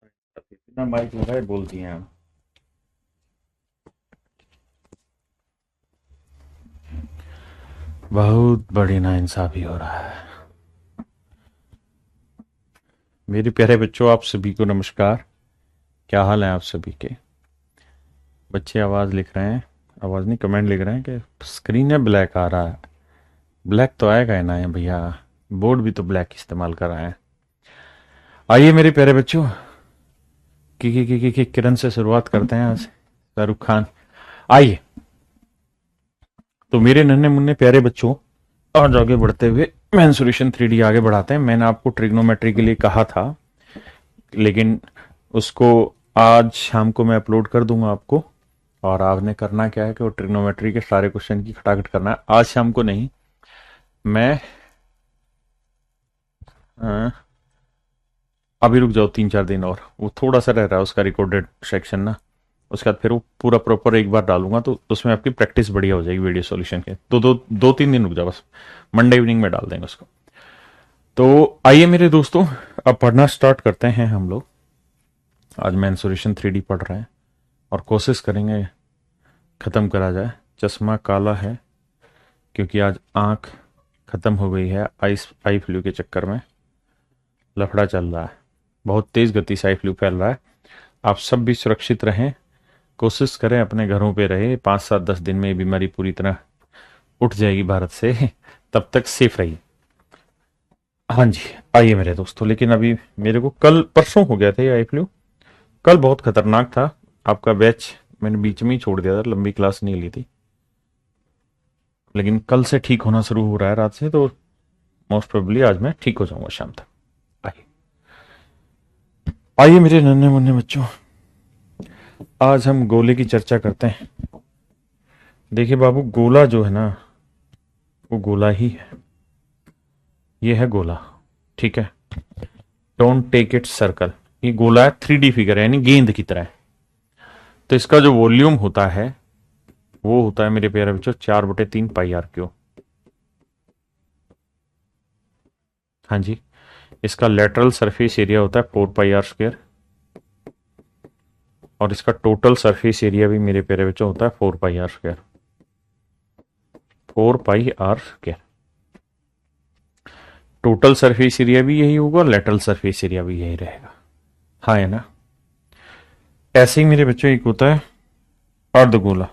बिना माइक लगाए बोलती हैं आप। बहुत बड़ी नाइंसाफी हो रहा है। मेरे प्यारे बच्चों, आप सभी को नमस्कार। क्या हाल है आप सभी के? बच्चे आवाज़ लिख रहे हैं, आवाज़ नहीं कमेंट लिख रहे हैं कि स्क्रीन है ब्लैक आ रहा है। ब्लैक तो आएगा ही ना है भैया, बोर्ड भी तो ब्लैक इस्तेमाल कर रहे हैं। आइए मेरे प्यारे बच्चों, की किरण से शुरुआत करते हैं आज। शाहरुख खान, आइए। तो मेरे नन्हे मुन्ने प्यारे बच्चों, आज आगे बढ़ते हुए मेंसुरेशन 3D आगे बढ़ाते हैं। मैंने आपको ट्रिग्नोमेट्री के लिए कहा था, लेकिन उसको आज शाम को मैं अपलोड कर दूंगा आपको। और आपने करना क्या है कि वो ट्रिग्नोमेट्री के सारे क्वेश्चन की खटाखट करना है आज शाम को नहीं। मैं अ, अभी रुक जाओ 3 4 दिन और, वो थोड़ा सा रह रहा है उसका रिकॉर्डेड सेक्शन ना। उसके बाद फिर वो पूरा प्रॉपर एक बार डालूंगा तो उसमें आपकी प्रैक्टिस बढ़िया हो जाएगी वीडियो सॉल्यूशन के। तो 2 3 दिन रुक जाओ बस, मंडे इवनिंग में डाल देंगे उसको। तो आइए मेरे दोस्तों, अब पढ़ना स्टार्ट करते हैं हम लोग। आज मेंसुरेशन 3D पढ़ रहे हैं और कोशिश करेंगे ख़त्म करा जाए। चश्मा काला है क्योंकि आज आंख ख़त्म हो गई है आई फ्लू के चक्कर में। लफड़ा चल रहा है, बहुत तेज़ गति से आई फ्लू फैल रहा है। आप सब भी सुरक्षित रहें, कोशिश करें अपने घरों पे रहे। 5 7 10 दिन में ये बीमारी पूरी तरह उठ जाएगी भारत से। तब तक सेफ रहिए। हाँ जी, आइए मेरे दोस्तों। लेकिन अभी मेरे को कल परसों हो गया था ये आई फ्लू। कल बहुत खतरनाक था। आपका बैच मैंने बीच में ही छोड़ दिया था, लंबी क्लास नहीं ली थी। लेकिन कल से ठीक होना शुरू हो रहा है रात से, तो मोस्ट प्रोबेबली आज मैं ठीक हो जाऊंगा शाम तक। आइए, आइए मेरे नन्हे मुन्ने बच्चों, आज हम गोले की चर्चा करते हैं। देखिए बाबू, गोला जो है ना, वो गोला ही है। ये है गोला, ठीक है। Don't take it circle. ये गोला है, 3D फिगर है, यानी गेंद की तरह है। तो इसका जो वॉल्यूम होता है वो होता है मेरे प्यारे बच्चों 4/3 पाई आर क्यू। हाँ जी। इसका लेटरल सरफेस एरिया होता है 4 पाई आर स्क्वायर। और इसका टोटल सरफेस एरिया भी मेरे प्यारे बच्चों होता है 4 pi r square. 4 pi r square. Total surface area भी यही होगा, लेटरल सरफेस एरिया भी यही रहेगा। हाँ है ना। ऐसे ही मेरे बच्चों एक होता है अर्धगोला,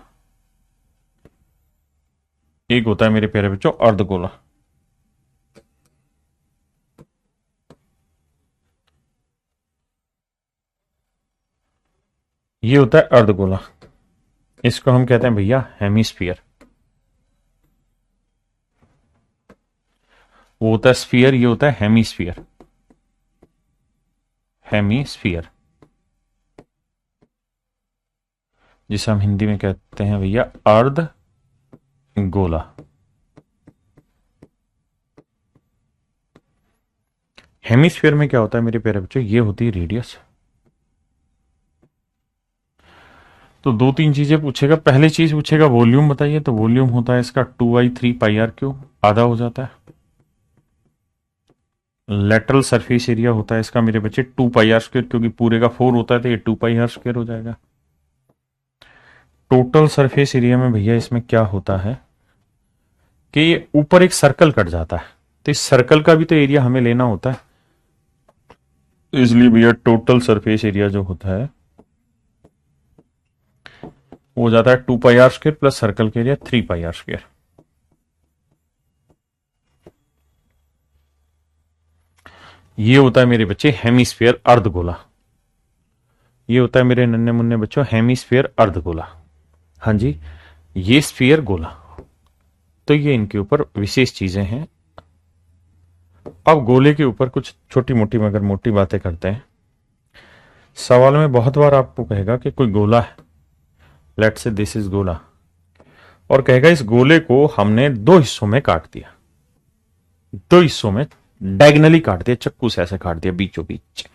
एक होता है मेरे प्यारे बच्चों अर्धगोला। ये होता है अर्धगोला। इसको हम कहते हैं भैया हेमिस्फीयर। वो होता है स्फीयर, ये होता है हेमिस्फीयर। हेमिस्फीयर, जिसे हम हिंदी में कहते हैं भैया अर्ध गोला। हेमिस्फीयर में क्या होता है मेरे प्यारे बच्चों, ये होती है रेडियस। तो 2 3 चीजें पूछेगा। पहली चीज पूछेगा वॉल्यूम बताइए, तो वॉल्यूम होता है इसका 2/3 पाई आर क्यू, आधा हो जाता है। लेटरल सरफेस एरिया होता है इसका मेरे बच्चे 2 पाई आर स्क्वायर, क्योंकि पूरे का 4 होता है तो ये 2 पाई आर स्क्वायर हो जाएगा। टोटल सरफेस एरिया में भैया इसमें क्या होता है कि ये ऊपर एक सर्कल कट जाता है, तो इस सर्कल का भी तो एरिया हमें लेना होता है। इसलिए भैया टोटल सरफेस एरिया जो होता है वो हो जाता है 2 पाई आर स्क्वायर प्लस सर्कल के एरिया 3 पाई आर स्क्वायर। ये होता है मेरे बच्चे हेमिस्फीयर अर्धगोला। ये होता है मेरे नन्हे मुन्ने बच्चों हेमिस्फीयर अर्धगोला। हाँ जी, ये स्फीयर गोला। तो ये इनके ऊपर विशेष चीजें हैं। अब गोले के ऊपर कुछ छोटी मोटी मगर मोटी बातें करते हैं। सवाल में बहुत बार आपको कहेगा कि कोई गोला है, लेट्स से दिस इज गोला, और कहेगा इस गोले को हमने 2 हिस्सों में काट दिया। 2 हिस्सों में डायगनली काट दिया, चक्कू से ऐसे काट दिया, बीचों बीच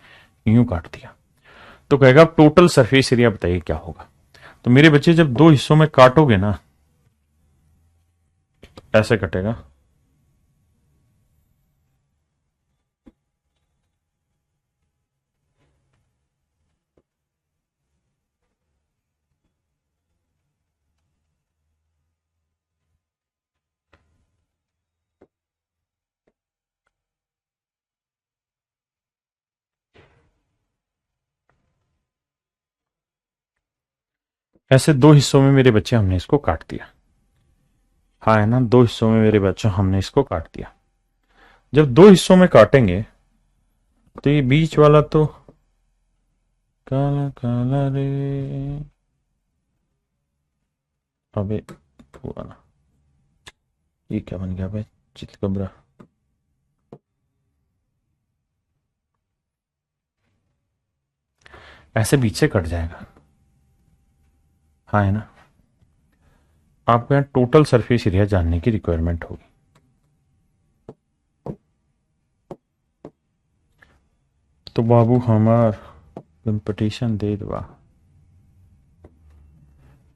यूं काट दिया। तो कहेगा अब टोटल सरफेस एरिया बताइए क्या होगा। तो मेरे बच्चे जब 2 हिस्सों में काटोगे ना, ऐसे कटेगा। ऐसे दो हिस्सों में मेरे बच्चे हमने इसको काट दिया। हाँ है ना, दो हिस्सों में मेरे बच्चों हमने इसको काट दिया। जब दो हिस्सों में काटेंगे तो ये बीच वाला तो काला काला रे, अबे हुआ ना, ये क्या बन गया भाई, चितकबरा। ऐसे बीच से कट जाएगा। हाँ है ना। आपको यहाँ टोटल सरफेस एरिया जानने की रिक्वायरमेंट होगी। तो बाबू हमार कंपटीशन दे दवा।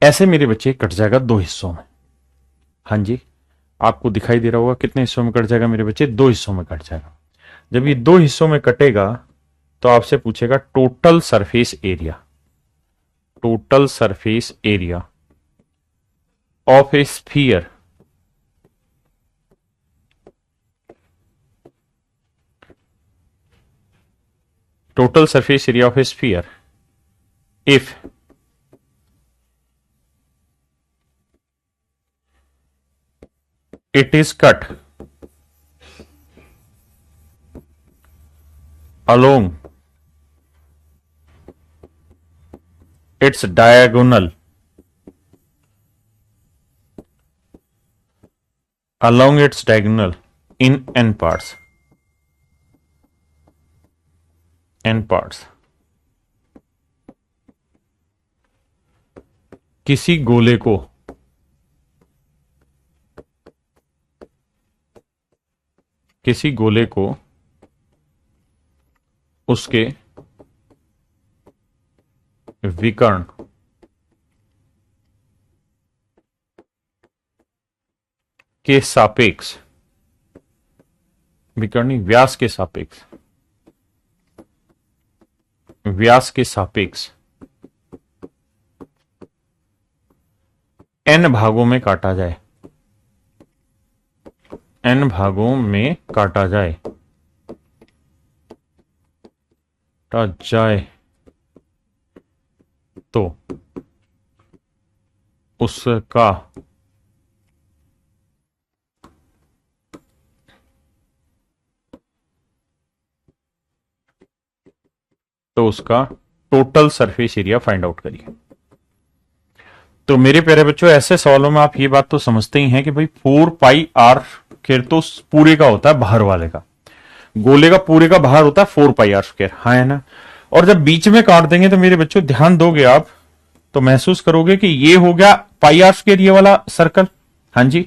ऐसे मेरे बच्चे कट जाएगा दो हिस्सों में। हाँ जी, आपको दिखाई दे रहा होगा कितने हिस्सों में कट जाएगा मेरे बच्चे, दो हिस्सों में कट जाएगा। जब ये दो हिस्सों में कटेगा तो आपसे पूछेगा total surface area, total surface area of a sphere total surface area of a sphere if it is cut along its diagonal in n parts, किसी गोले को उसके विकर्ण के सापेक्ष, विकर्णी व्यास के सापेक्ष, n भागों में काटा जाए, तो उसका total surface area find out करिए। तो मेरे प्यारे बच्चों, ऐसे सवालों में आप ये बात तो समझते ही हैं कि भाई 4πr स्क्वायर तो पूरे का होता है, बाहर वाले का, गोले का पूरे का बाहर होता है 4πr स्क्वायर। हाँ है ना। और जब बीच में काट देंगे तो मेरे बच्चों ध्यान दोगे आप तो महसूस करोगे कि ये हो गया πr स्क्वायर ये वाला सर्कल। हाँ जी।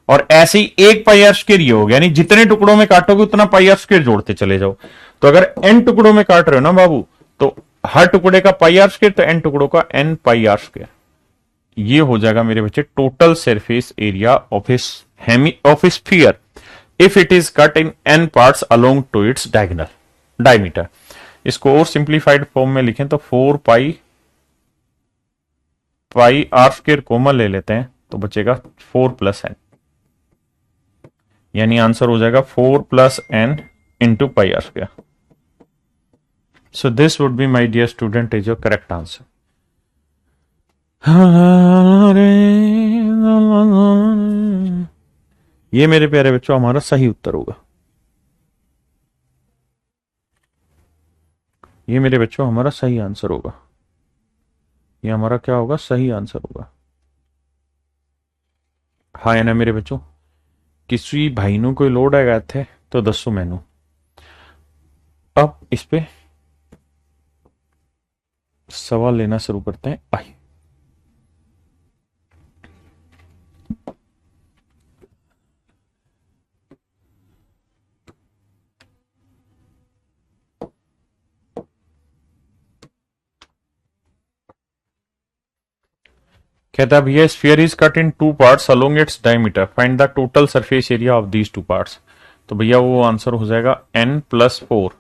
और ऐसे ही एक πr स्क्वायर ये हो गया, यानी जितने टुकड़ों में काटोगे उतना πr स्क्वायर जोड़ते चले जाओ। तो अगर n टुकड़ों में काट रहे हो ना बाबू, तो हर टुकड़े का πr स्क्वायर, तो n टुकड़ों का n πr स्क्वायर। ये हो जाएगा मेरे बच्चे total surface area of a sphere if it is cut in n parts along to its diameter. इसको और सिंप्लीफाइड फॉर्म में लिखें तो 4π r स्क्वायर कॉमन ले लेते हैं तो बचेगा 4 + n, यानी आंसर हो जाएगा 4 + n into πr square. So this would be my dear student is your correct answer. ये मेरे प्यारे बच्चों हमारा सही उत्तर होगा। ये मेरे बच्चों हमारा सही आंसर होगा। ये हमारा क्या होगा, सही आंसर होगा। हाँ है ना मेरे बच्चों। किसी भाई नु कोई लोड आएगा थे तो दसो मैनू। अब इस पे सवाल लेना शुरू करते हैं। आइए। कहता है भैया sphere is cut in 2 parts along its diameter, find the total surface area of these 2 parts. तो भैया वो आंसर हो जाएगा n + 4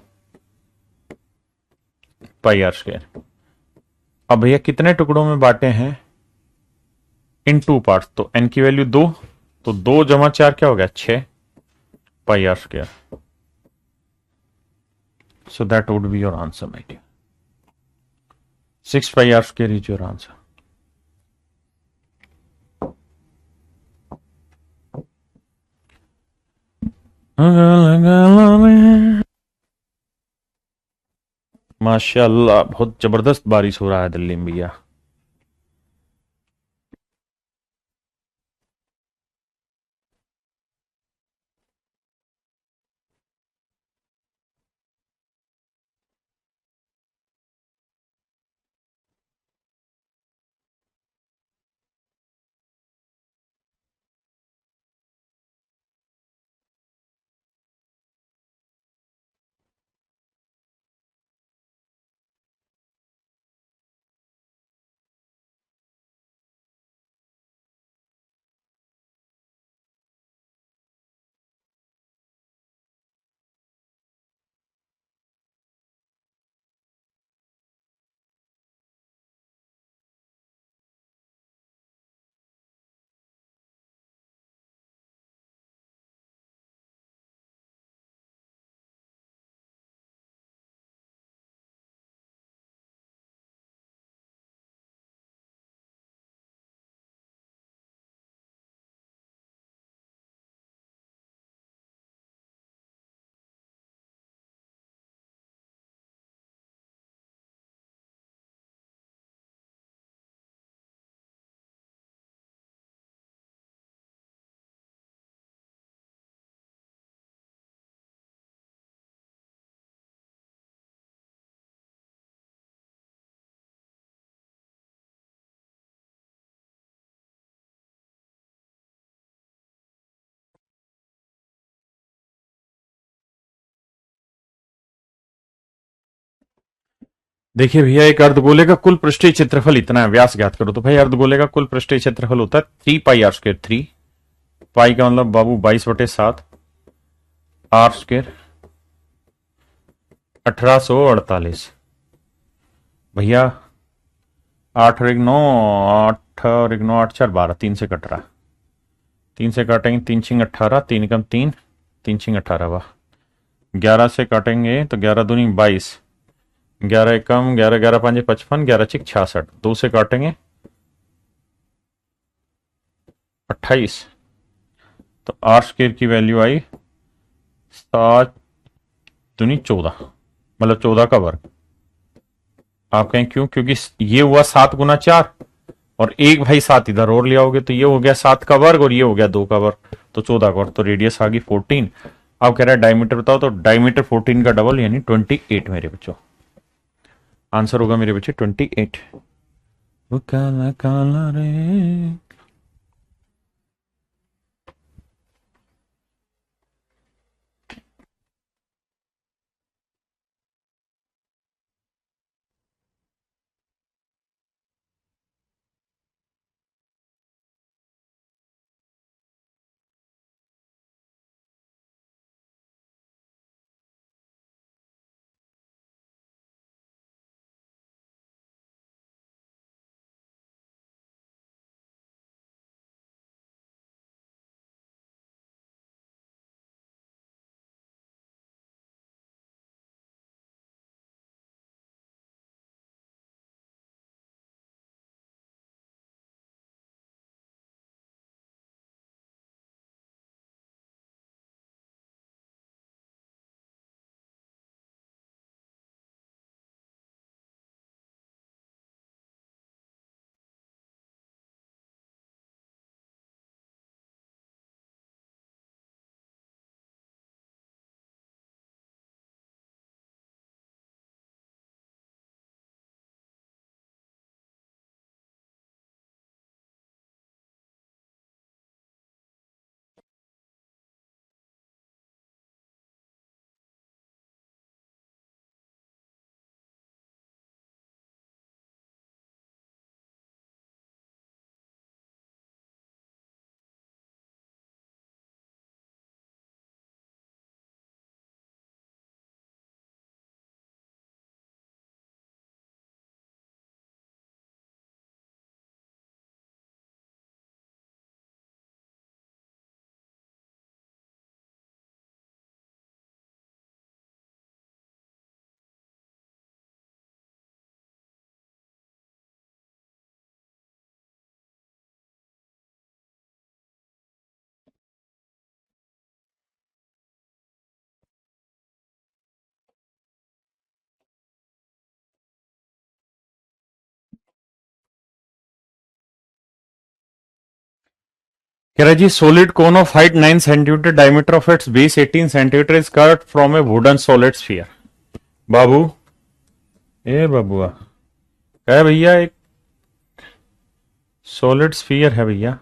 πr स्क्वायर। अब भैया कितने टुकड़ों में बांटे हैं, इन 2 पार्ट्स, तो n की वैल्यू 2, तो 2 + 4 क्या हो गया 6 πr square. So that would be your answer my dear. 6 πr square is your answer. माशाल्लाह बहुत जबरदस्त बारिश हो रहा है दिल्ली में भैया। देखिए भैया, एक अर्धगोले का कुल पृष्ठीय क्षेत्रफल इतना है, व्यास ज्ञात करो। तो भाई अर्धगोले का कुल पृष्ठीय क्षेत्रफल होता है 3 पाई r स्क्वायर। 3 पाई का मतलब बाबू 22/7, आर स्क्वायर 1848 भैया। 8 और 1 9, 8 और 1 9, 8 4 12, 3 से कट रहा। 3 से काटेंगे, 3 6 18, 3 कम 3, 3 6 18, वाह। 11 से काटेंगे तो 11 दूनी 22, 11 1 कम 11, 11 5 55, 11 6 66, 2 से काटेंगे 28। तो आर स्क्वायर की वैल्यू आई 7 दूनी 14, मतलब 14 का वर्ग। आप कहें क्यों? क्योंकि ये हुआ 7 गुना 4, और एक भाई 7 इधर और ले आओगे तो ये हो गया 7 का वर्ग, और ये हो गया 2 का वर्ग, तो 14 का वर्ग। तो रेडियस आ गई 14। अब कह रहा है डायमीटर बताओ, तो डायमीटर 14 का डबल यानी 28 मेरे बच्चों। आंसर होगा मेरे बच्चे 28। वो काला काला रे। कह रहा है जी solid cone of height 9 centimetre, diameter of its base 18 centimetre is cut from a wooden solid sphere. बाबू, ए बाबुआ, है भैया एक सॉलिड स्फीयर है भैया,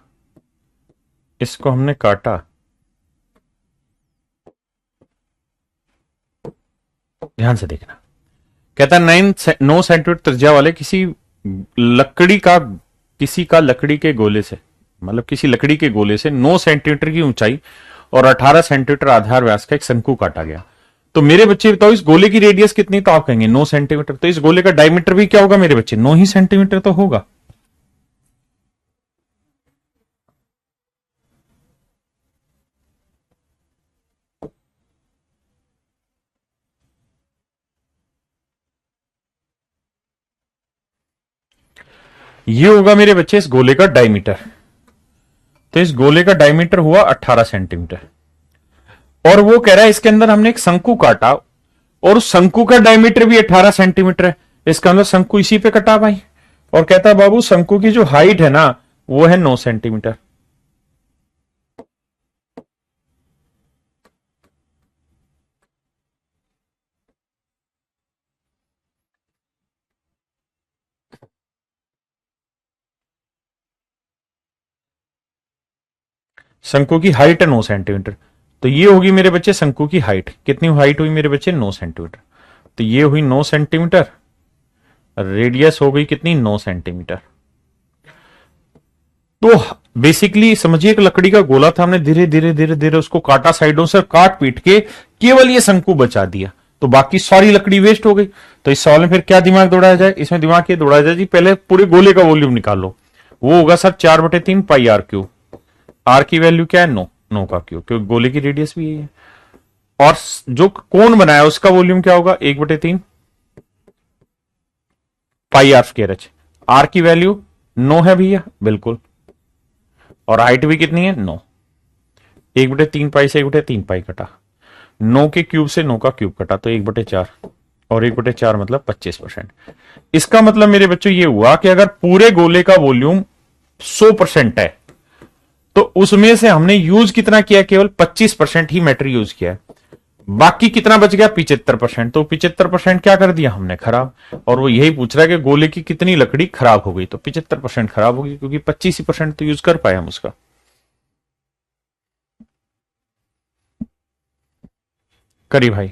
इसको हमने काटा। ध्यान से देखना। कहता है 9 सेंटीमीटर त्रिज्या वाले लकड़ी का किसी का लकड़ी के गोले से, मतलब किसी लकड़ी के गोले से 9 सेंटीमीटर की ऊंचाई और 18 सेंटीमीटर आधार व्यास का एक शंकु काटा गया। तो मेरे बच्चे बताओ इस गोले की रेडियस कितनी, तो आप कहेंगे 9 सेंटीमीटर। तो इस गोले का डायमीटर भी क्या होगा मेरे बच्चे, 9 ही सेंटीमीटर तो होगा। ये होगा मेरे बच्चे इस गोले का डायमीटर। तो इस गोले का डायमीटर हुआ 18 सेंटीमीटर, और वो कह रहा है इसके अंदर हमने एक शंकु काटा और उस शंकु का डायमीटर भी 18 सेंटीमीटर है। इसका मतलब शंकु इसी पे कटा भाई। और कहता है बाबू शंकु की जो हाइट है ना वो है 9 सेंटीमीटर। शंकु की हाइट है 9 सेंटीमीटर। तो ये होगी मेरे बच्चे शंकु की हाइट। कितनी हाइट हुई मेरे बच्चे, 9 सेंटीमीटर। तो ये हुई 9 सेंटीमीटर, रेडियस हो गई कितनी, 9 सेंटीमीटर। तो बेसिकली समझिए एक लकड़ी का गोला था, हमने धीरे धीरे धीरे धीरे उसको काटा साइडों से, काट पीट के केवल ये शंकु बचा दिया, तो बाकी सारी लकड़ी वेस्ट हो गई। तो इस सवाल में फिर क्या दिमाग दौड़ाया जाए, इसमें दिमाग ये दौड़ाया जाए जी पहले पूरे गोले का वॉल्यूम निकालो। वो होगा sir 4/3 pi r cube. R की वैल्यू क्या है, 9 का क्यू, क्योंकि गोले की रेडियस भी यही है। और जो कोण बनाया उसका वॉल्यूम क्या होगा, 1/3 पाई आर स्क्वायर एच। आर की वैल्यू 9 है भैया, बिल्कुल। और हाइट भी कितनी है, 9। 1/3 पाई से 1/3 पाई कटा, 9 के क्यूब से 9 का क्यूब कटा, तो 1/4। और 1/4 मतलब 25%। इसका मतलब मेरे बच्चों ये हुआ कि अगर पूरे गोले का वॉल्यूम 100% है तो उसमें से हमने यूज कितना किया, केवल 25% ही मैटर यूज किया है। बाकी कितना बच गया, 75%। तो 75% क्या कर दिया हमने, खराब। और वो यही पूछ रहा है कि गोले की कितनी लकड़ी खराब हो गई, तो 75% खराब होगी, क्योंकि 25% तो यूज कर पाए हम उसका। करी भाई।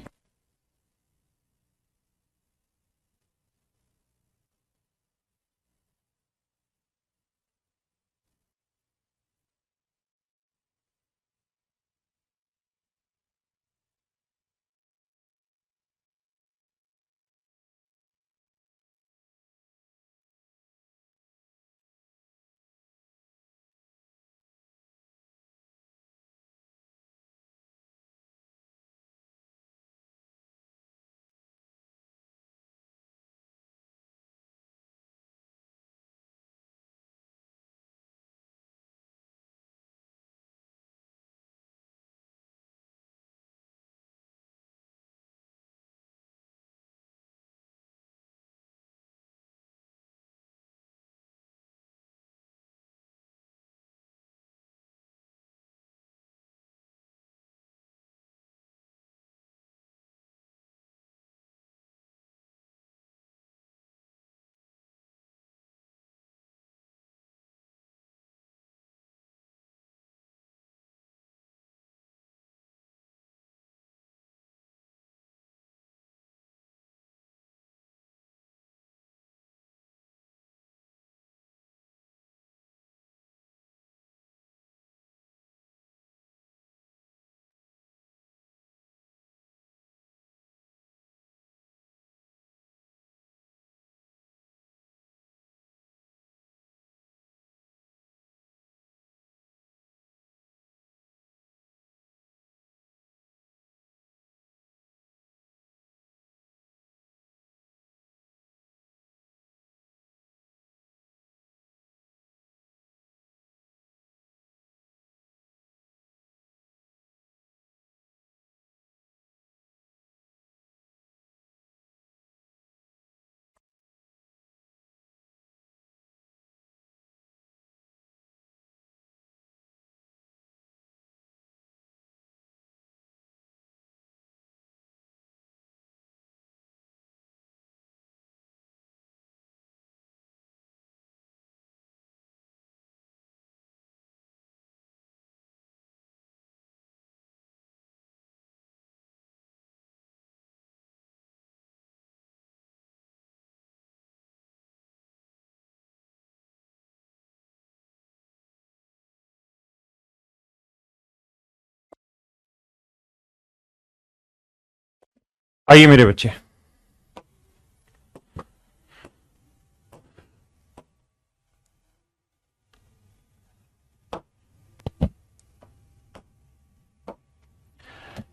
आइए मेरे बच्चे,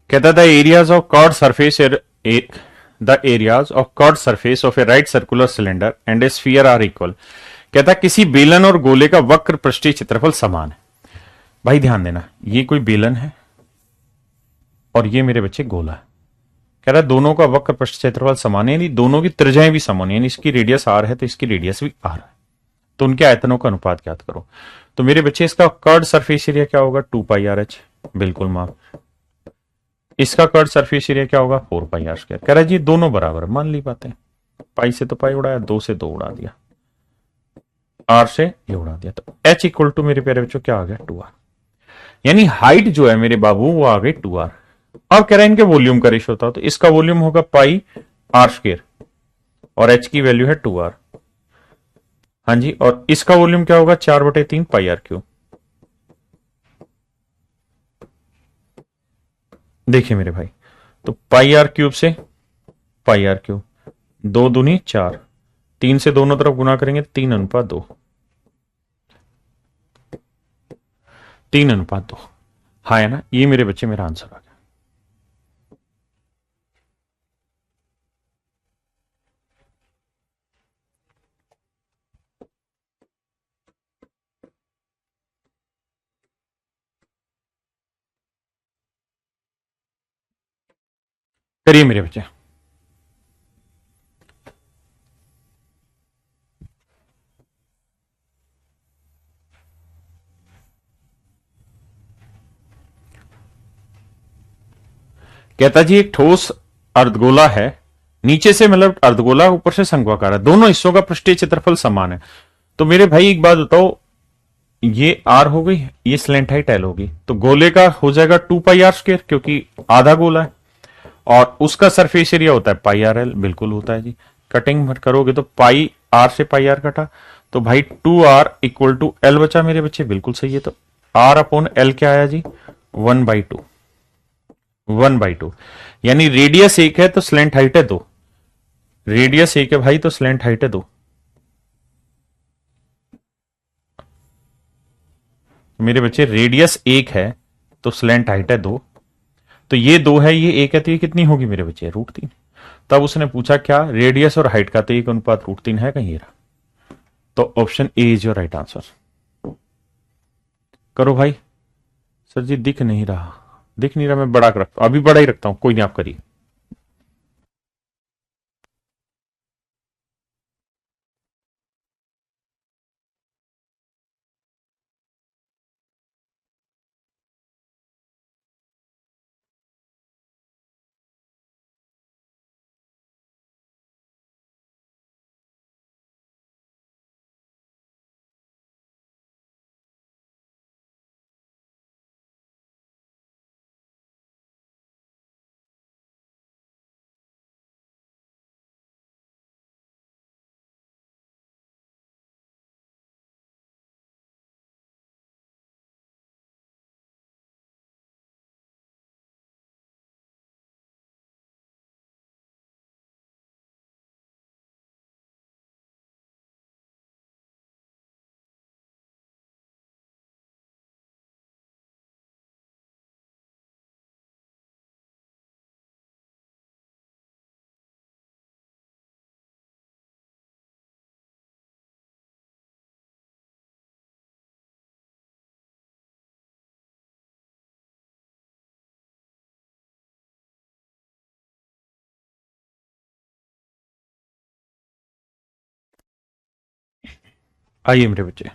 कहता the areas of curved surface the areas of curved surface of a right circular cylinder and a sphere are equal. कहता किसी बेलन और गोले का वक्र पृष्ठीय क्षेत्रफल समान है। भाई ध्यान देना, ये कोई बेलन है और ये मेरे बच्चे गोला है। कह रहा है दोनों का वक्र पृष्ठ क्षेत्रफल समान है, यानी दोनों की त्रिज्याएं भी समान है, यानी इसकी रेडियस आर है तो इसकी रेडियस भी आर है, तो उनके आयतनों का अनुपात ज्ञात करो। तो मेरे बच्चे इसका कर्ड सरफेस एरिया क्या होगा, 2 पाई आर एच, बिल्कुल माफ। इसका कर्ड सरफेस एरिया क्या होगा, 4 पाई आर स्क्वायर। कह रहा है जी दोनों बराबर, मान ली बातें, पाई से तो पाई उड़ाया, 2 से 2 उड़ा दिया, आर से ये उड़ा दिया, तो एच इक्वल टू मेरे प्यारे बच्चों क्या आ गया, 2 आर। यानी हाइट जो है मेरे बाबू वो आ गई 2 आर। अब कह रहे हैं इनके वॉल्यूम का रेशियो होता, तो इसका वॉल्यूम होगा पाई आर स्क्वायर और एच की वैल्यू है 2 आर। हाँ जी, और इसका वॉल्यूम क्या होगा, 4/3 पाई आर क्यूब। देखिए मेरे भाई, तो पाई आर क्यूब से पाई आर क्यूब, 2 दूनी 4, 3 से दोनों तरफ गुना करेंगे 3:2, 3:2। हाँ है ना, ये मेरे बच्चे मेरा आंसर आ गया। करिए मेरे बच्चे, कहता जी एक ठोस अर्धगोला है, नीचे से मतलब अर्धगोला, ऊपर से शंक्वाकार है, दोनों हिस्सों का पृष्ठीय क्षेत्रफल समान है। तो मेरे भाई एक बात बताओ, ये आर हो गई, ये स्लेंट हाइट एल होगी, तो गोले का हो जाएगा 2 पाई आर स्क्वायर क्योंकि आधा गोला है, और उसका सरफेस एरिया होता है पाई आर एल, बिल्कुल होता है जी। कटिंग करोगे तो पाई आर से पाई आर कटा, तो भाई 2 आर इक्वल टू एल बचा मेरे बच्चे, बिल्कुल सही है। तो आर अपॉन एल क्या आया जी, 1/2, 1/2। यानी रेडियस 1 है तो स्लेंट हाइट है 2, रेडियस 1 है भाई तो स्लेंट हाइट है 2। मेरे बच्चे रेडियस 1 है तो स्लेंट हाइट है 2, तो ये 2 है, ये 1 है, तो ये कितनी होगी मेरे बच्चे, √3। तब उसने पूछा क्या रेडियस और हाइट का, तो एक अनुपात √3 है कहीं, रहा। तो option A is your right answer. करो भाई। सर जी दिख नहीं रहा, दिख नहीं रहा, मैं बड़ा रखता, अभी बड़ा ही रखता हूं, कोई नहीं, आप करिए। आइए मेरे बच्चे,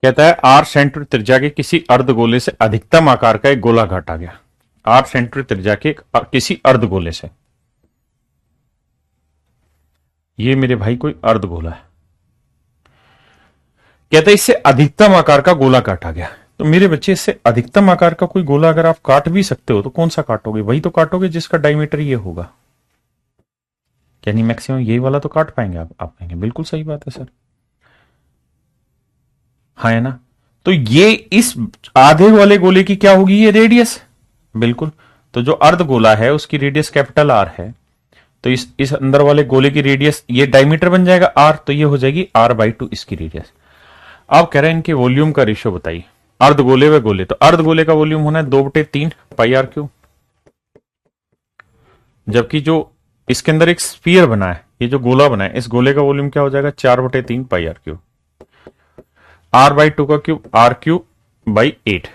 कहता है आर सेंटर त्रिज्या के किसी अर्धगोले से अधिकतम आकार का एक गोला काटा गया। आर सेंटर त्रिज्या के किसी अर्धगोले से, ये मेरे भाई कोई अर्धगोला है, कहता है इससे अधिकतम आकार का गोला काटा गया। तो मेरे बच्चे इससे अधिकतम आकार का कोई गोला अगर आप काट भी सकते हो तो कौन सा काटोगे, वही तो काटोगे जिसका डायमीटर ये होगा। यानी मैक्सिमम यही वाला तो काट पाएंगे आप कहेंगे बिल्कुल सही बात है सर। हाँ है ना। तो ये इस आधे वाले गोले की क्या होगी, ये रेडियस। बिल्कुल। तो जो अर्ध गोला है उसकी रेडियस कैपिटल आर है, तो इस अंदर वाले गोले की रेडियस, ये डायमीटर बन जाएगा आर, तो ये हो जाएगी r/2 इसकी रेडियस। आप कह रहे हैं इनके वॉल्यूम का रेशियो बताइए, अर्ध गोले व गोले, तो अर्ध गोले का वॉल्यूम होना है 2/3 पाई आर क्यू, जबकि जो इसके अंदर एक स्फीयर बना है, ये जो गोला बना है, इस गोले का वॉल्यूम क्या हो जाएगा 4/3 पाई आर क्यू। r/2 का क्यूब r³ / 8,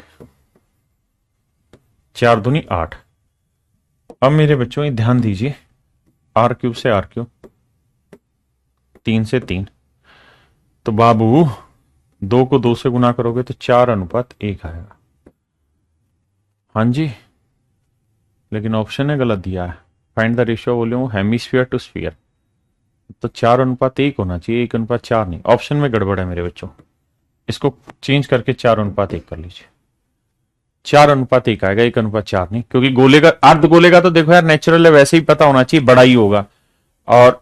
4×2=8। अब मेरे बच्चों ये ध्यान दीजिए, r³ से r³, 3 से 3, तो बाबू 2 को 2 से गुना करोगे तो 4:1 आएगा। हाँ जी, लेकिन ऑप्शन ने गलत दिया है, find the ratio volume hemisphere to sphere, तो 4:1 होना चाहिए, 1:4 नहीं। ऑप्शन में गड़बड़ है मेरे बच्चों, इसको चेंज करके 4:1 कर लीजिए। 4:1 आएगा, 1:4 नहीं, क्योंकि गोले का, अर्ध गोले का तो देखो यार नेचुरल है, वैसे ही पता होना चाहिए बड़ा ही होगा, और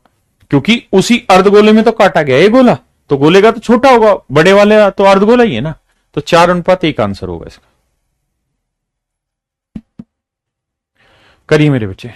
क्योंकि उसी अर्ध गोले में तो काटा गया ये गोला, तो गोले का तो छोटा होगा, बड़े वाले तो अर्ध गोला ही है ना, तो 4:1 आंसर होगा इसका। करिए मेरे बच्चे।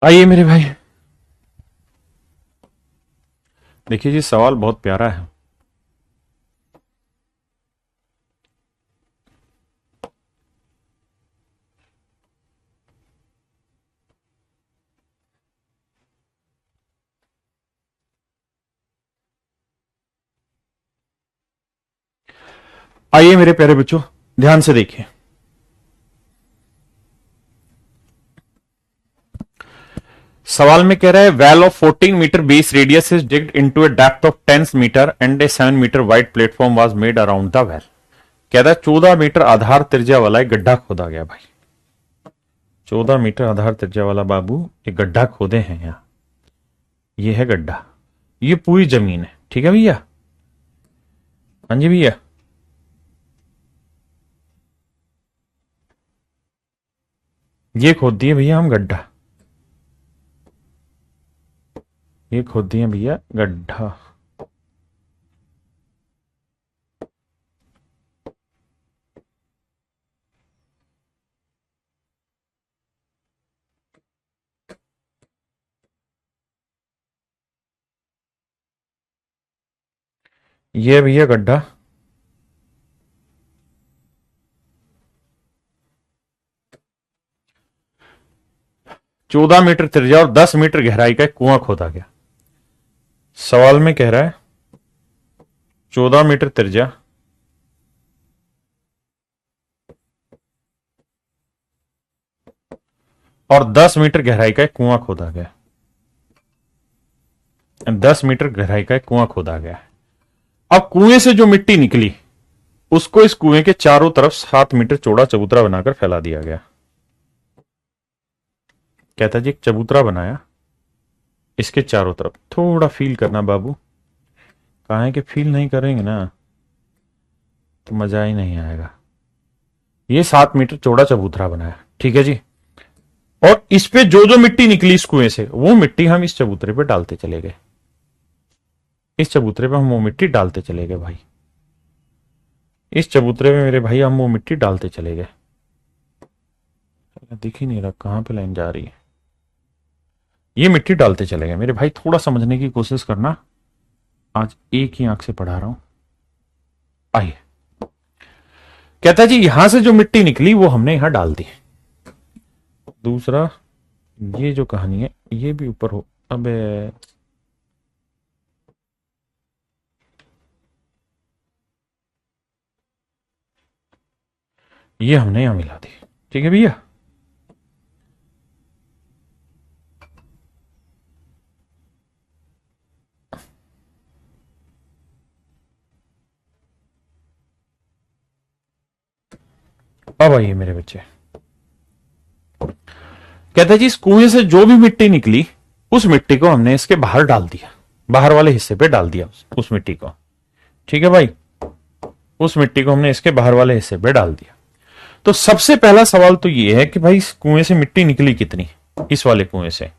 आइए मेरे भाई, देखिए जी सवाल बहुत प्यारा है। आइए मेरे प्यारे बच्चों, ध्यान से देखिए। सवाल में कह रहा है well of 14 meter base radius is digged into a depth of 10 meter and a 7 meter wide platform was made around the well. कहता है 14 मीटर आधार त्रिज्या वाला एक गड्ढा खोदा गया भाई, 14 मीटर आधार त्रिज्या वाला बाबू एक गड्ढा खोदे हैं यहां, ये है गड्ढा, ये पूरी जमीन है, ठीक है भैया। हाँ जी भैया, ये खोद दिए भैया हम गड्ढा, ये खोद दिए भैया गड्ढा। ये भैया गड्ढा। 14 मीटर त्रिज्या और 10 मीटर गहराई का एक कुआं खोदा गया। सवाल में कह रहा है 14 मीटर त्रिज्या और 10 मीटर गहराई का एक कुआं खोदा गया। 10 मीटर गहराई का एक कुआं खोदा गया। अब कुएं से जो मिट्टी निकली उसको इस कुएं के चारों तरफ 7 मीटर चौड़ा चबूतरा बनाकर फैला दिया गया। कहता जी एक चबूतरा बनाया, इसके चारों तरफ थोड़ा फील करना बाबू, कहा है कि फील नहीं करेंगे ना तो मजा ही नहीं आएगा। ये 7 मीटर चौड़ा चबूतरा बनाया, ठीक है जी। और इस पे जो जो मिट्टी निकली इस कुएं से वो मिट्टी हम इस चबूतरे पे डालते चले गए। इस चबूतरे पे हम वो मिट्टी डालते चले गए भाई। इस चबूतरे में मेरे भाई हम वो मिट्टी डालते चले गए। दिख ही नहीं रहा कहां पे लाइन जा रही है। ये मिट्टी डालते चले गए मेरे भाई, थोड़ा समझने की कोशिश करना, आज एक ही आंख से पढ़ा रहा हूं। आइए, कहता जी यहां से जो मिट्टी निकली वो हमने यहां डाल दी। दूसरा ये जो कहानी है ये भी ऊपर हो, अबे ये हमने यहां मिला दी, ठीक है भैया। अब आइए मेरे बच्चे, कहता जी इस कुएं से जो भी मिट्टी निकली उस मिट्टी को हमने इसके बाहर डाल दिया, बाहर वाले हिस्से पे डाल दिया उस मिट्टी को, ठीक है भाई। उस मिट्टी को हमने इसके बाहर वाले हिस्से पे डाल दिया। तो सबसे पहला सवाल तो ये है कि भाई इस कुएं से मिट्टी निकली कितनी, इस वाले कुएं से,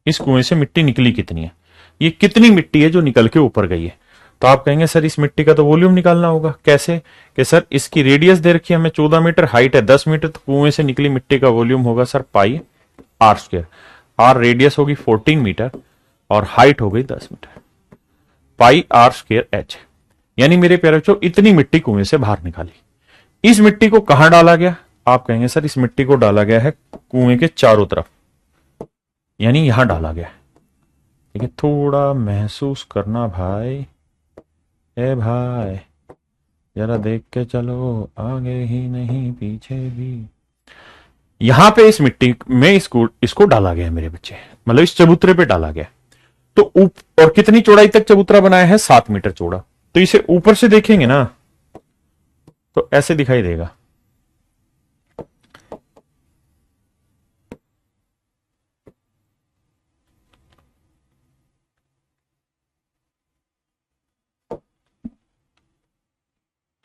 इस कुएं से मिट्टी निकली कितनी है, ये कितनी मिट्टी है जो निकल के ऊपर गई है। तो आप कहेंगे सर इस मिट्टी का तो वॉल्यूम निकालना होगा। कैसे कि सर इसकी रेडियस दे रखी है हमें 14 मीटर, हाइट है 10 मीटर, तो कुएं से निकली मिट्टी का वॉल्यूम होगा sir pi r square. R radius होगी 14 मीटर और हाइट हो गई 10 meter, pi r square h. यानी मेरे प्यारे बच्चों इतनी मिट्टी कुएं से बाहर निकाली। इस मिट्टी को कहां डाला गया, आप कहेंगे सर इस मिट्टी को डाला गया है कुएं के चारों तरफ, यानी यहां डाला गया है। ठीक है, थोड़ा महसूस करना भाई, ए भाई जरा देख के चलो, आगे ही नहीं पीछे भी। यहां पे इस मिट्टी में इसको डाला गया मेरे बच्चे, मतलब इस चबूतरे पे डाला गया। तो और कितनी चौड़ाई तक चबूतरा बनाया है, 7 मीटर चौड़ा। तो इसे ऊपर से देखेंगे ना तो ऐसे दिखाई देगा।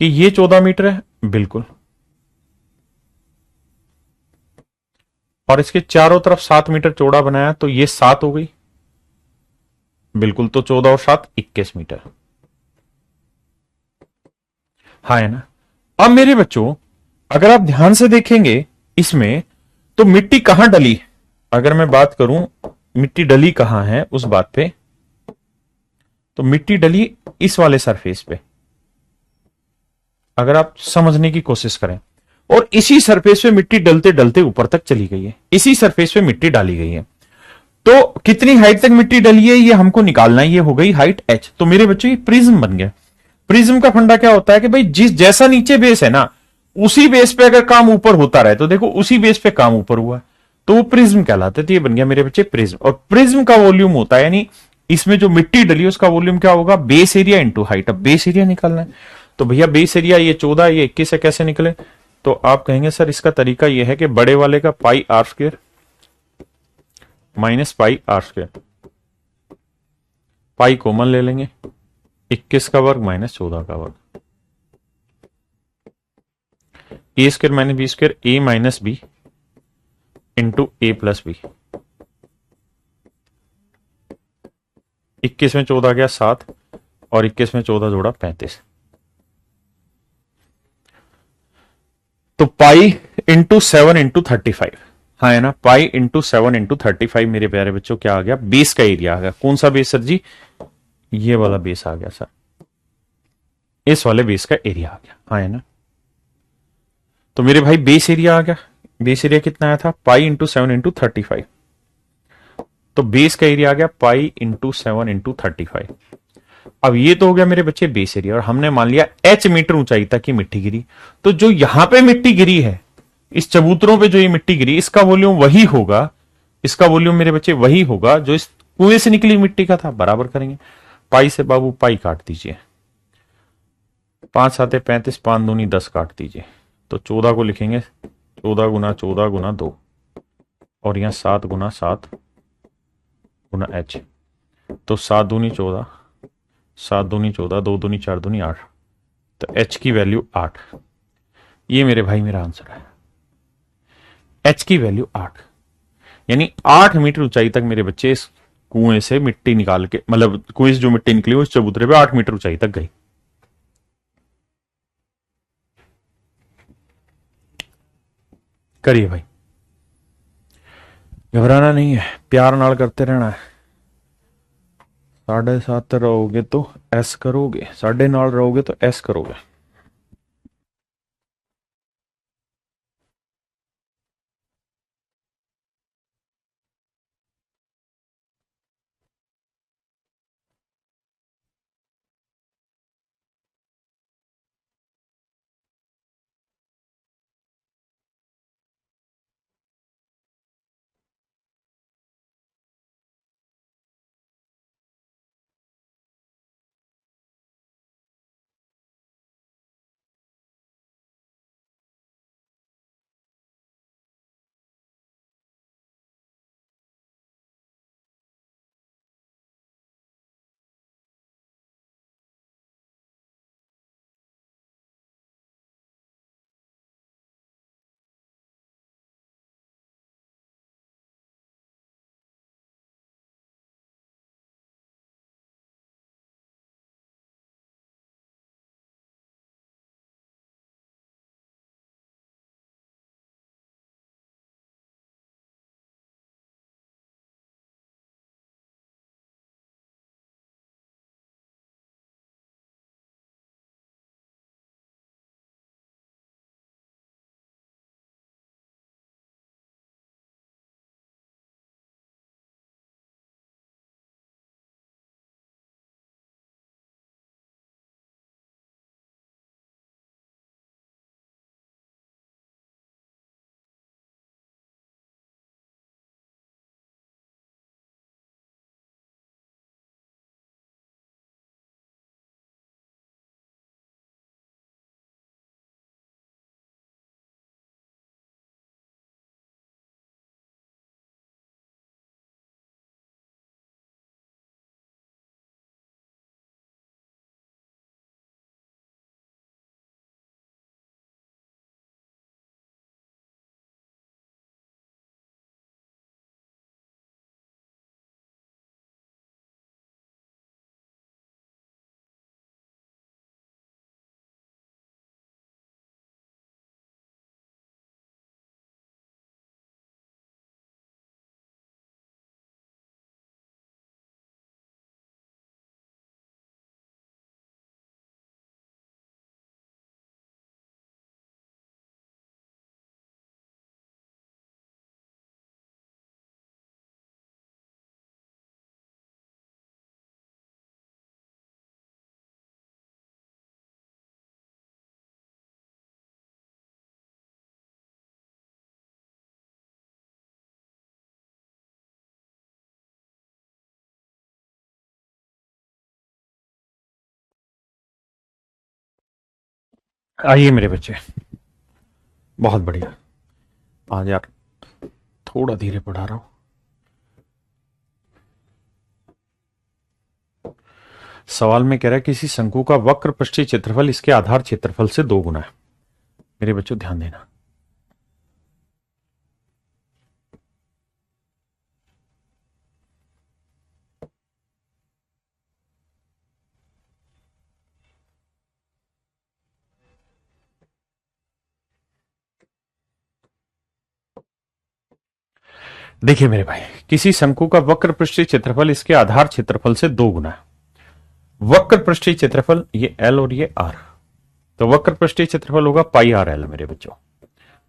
कि ये 14 मीटर है बिल्कुल, और इसके चारों तरफ 7 मीटर चौड़ा बनाया तो ये 7 हो गई बिल्कुल। तो 14 और 7 21 मीटर, हाँ है ना। अब मेरे बच्चों अगर आप ध्यान से देखेंगे इसमें तो मिट्टी कहां डली, अगर मैं बात करूं मिट्टी डली कहां है उस बात पे, तो मिट्टी डली इस वाले सरफेस पे, अगर आप समझने की कोशिश करें। और इसी सरफेस पे मिट्टी डलते डलते ऊपर तक चली गई है, इसी सरफेस पे मिट्टी डाली गई है। तो कितनी हाइट तक मिट्टी डली है ये हमको निकालना है, ये हो गई हाइट एच। तो मेरे बच्चों ये प्रिज्म बन गया। प्रिज्म का फंडा क्या होता है कि भाई जिस जैसा नीचे बेस है ना उसी बेस पे अगर काम ऊपर होता रहे, तो देखो उसी बेस पे काम ऊपर हुआ तो वो प्रिज्म कहलाते। तो ये बन गया मेरे बच्चे प्रिज्म। और प्रिज्म का वॉल्यूम होता है, यानी इसमें जो मिट्टी डली उसका वॉल्यूम क्या होगा, बेस एरिया इंटू हाइट। अब बेस एरिया निकालना है तो भैया बेस एरिया ये 14 ये 21 है, कैसे निकले। तो आप कहेंगे सर इसका तरीका यह है कि बड़े वाले का pi r square minus pi r square, pi common ले लेंगे, 21 का वर्ग माइनस 14 का वर्ग, a square minus b square, a minus b into a plus b. 21 में 14 गया 7, और 21 में 14 जोड़ा 35। तो पाई इंटू 7 इंटू 35, हाँ है ना, पाई इंटू 7 इंटू 35 मेरे प्यारे बच्चों क्या आ गया, बेस का एरिया आ गया। कौन सा बेस सर जी, ये वाला बेस आ गया सर, इस वाले बेस का एरिया आ गया, हाँ है ना। तो मेरे भाई बेस एरिया आ गया। बेस एरिया कितना आया था, पाई इंटू 7 इंटू 35। तो बेस का एरिया आ गया पाई इंटू 7 इंटू 35। अब ये तो हो गया मेरे बच्चे बेस एरिया, और हमने मान लिया h मीटर ऊंचाई तक की मिट्टी गिरी। तो जो यहां पे मिट्टी गिरी है, इस चबूतरों पे जो ये मिट्टी गिरी, इसका वॉल्यूम वही होगा, इसका वॉल्यूम मेरे बच्चे वही होगा जो इस कुएं से निकली मिट्टी का था। बराबर करेंगे, पाई से बाबू पाई काट दीजिए, 5 साते 35, 5 दूनी 10 काट दीजिए। तो 14 को लिखेंगे 14 गुना 14 गुना 2, और यहां 7 गुना 7 गुना h। तो 7 दूनी 14, 7 दूनी 14, 2 दूनी 4 दूनी 8, तो h की वैल्यू 8। ये मेरे भाई मेरा आंसर है, h की वैल्यू 8, यानी 8 मीटर ऊंचाई तक मेरे बच्चे इस कुएं से मिट्टी निकाल के, मतलब कुएं से जो मिट्टी निकली उस चबूतरे पे 8 मीटर ऊंचाई तक गई। करिए भाई, घबराना नहीं है, प्यार नाल करते रहना है। 7.5 रहोगे तो एस करोगे, 9.5 रहोगे तो एस करोगे। आइए मेरे बच्चे, बहुत बढ़िया। आज यार थोड़ा धीरे पढ़ा रहा हूं। सवाल में कह रहा है किसी शंकु का वक्र पृष्ठीय क्षेत्रफल इसके आधार क्षेत्रफल से 2 गुना है। मेरे बच्चों ध्यान देना, देखिए मेरे भाई, किसी शंकु का वक्र पृष्ठीय क्षेत्रफल इसके आधार क्षेत्रफल से 2 गुना है। वक्र पृष्ठीय क्षेत्रफल ये एल और ये आर, तो वक्र पृष्ठीय क्षेत्रफल होगा पाई आर एल मेरे बच्चों।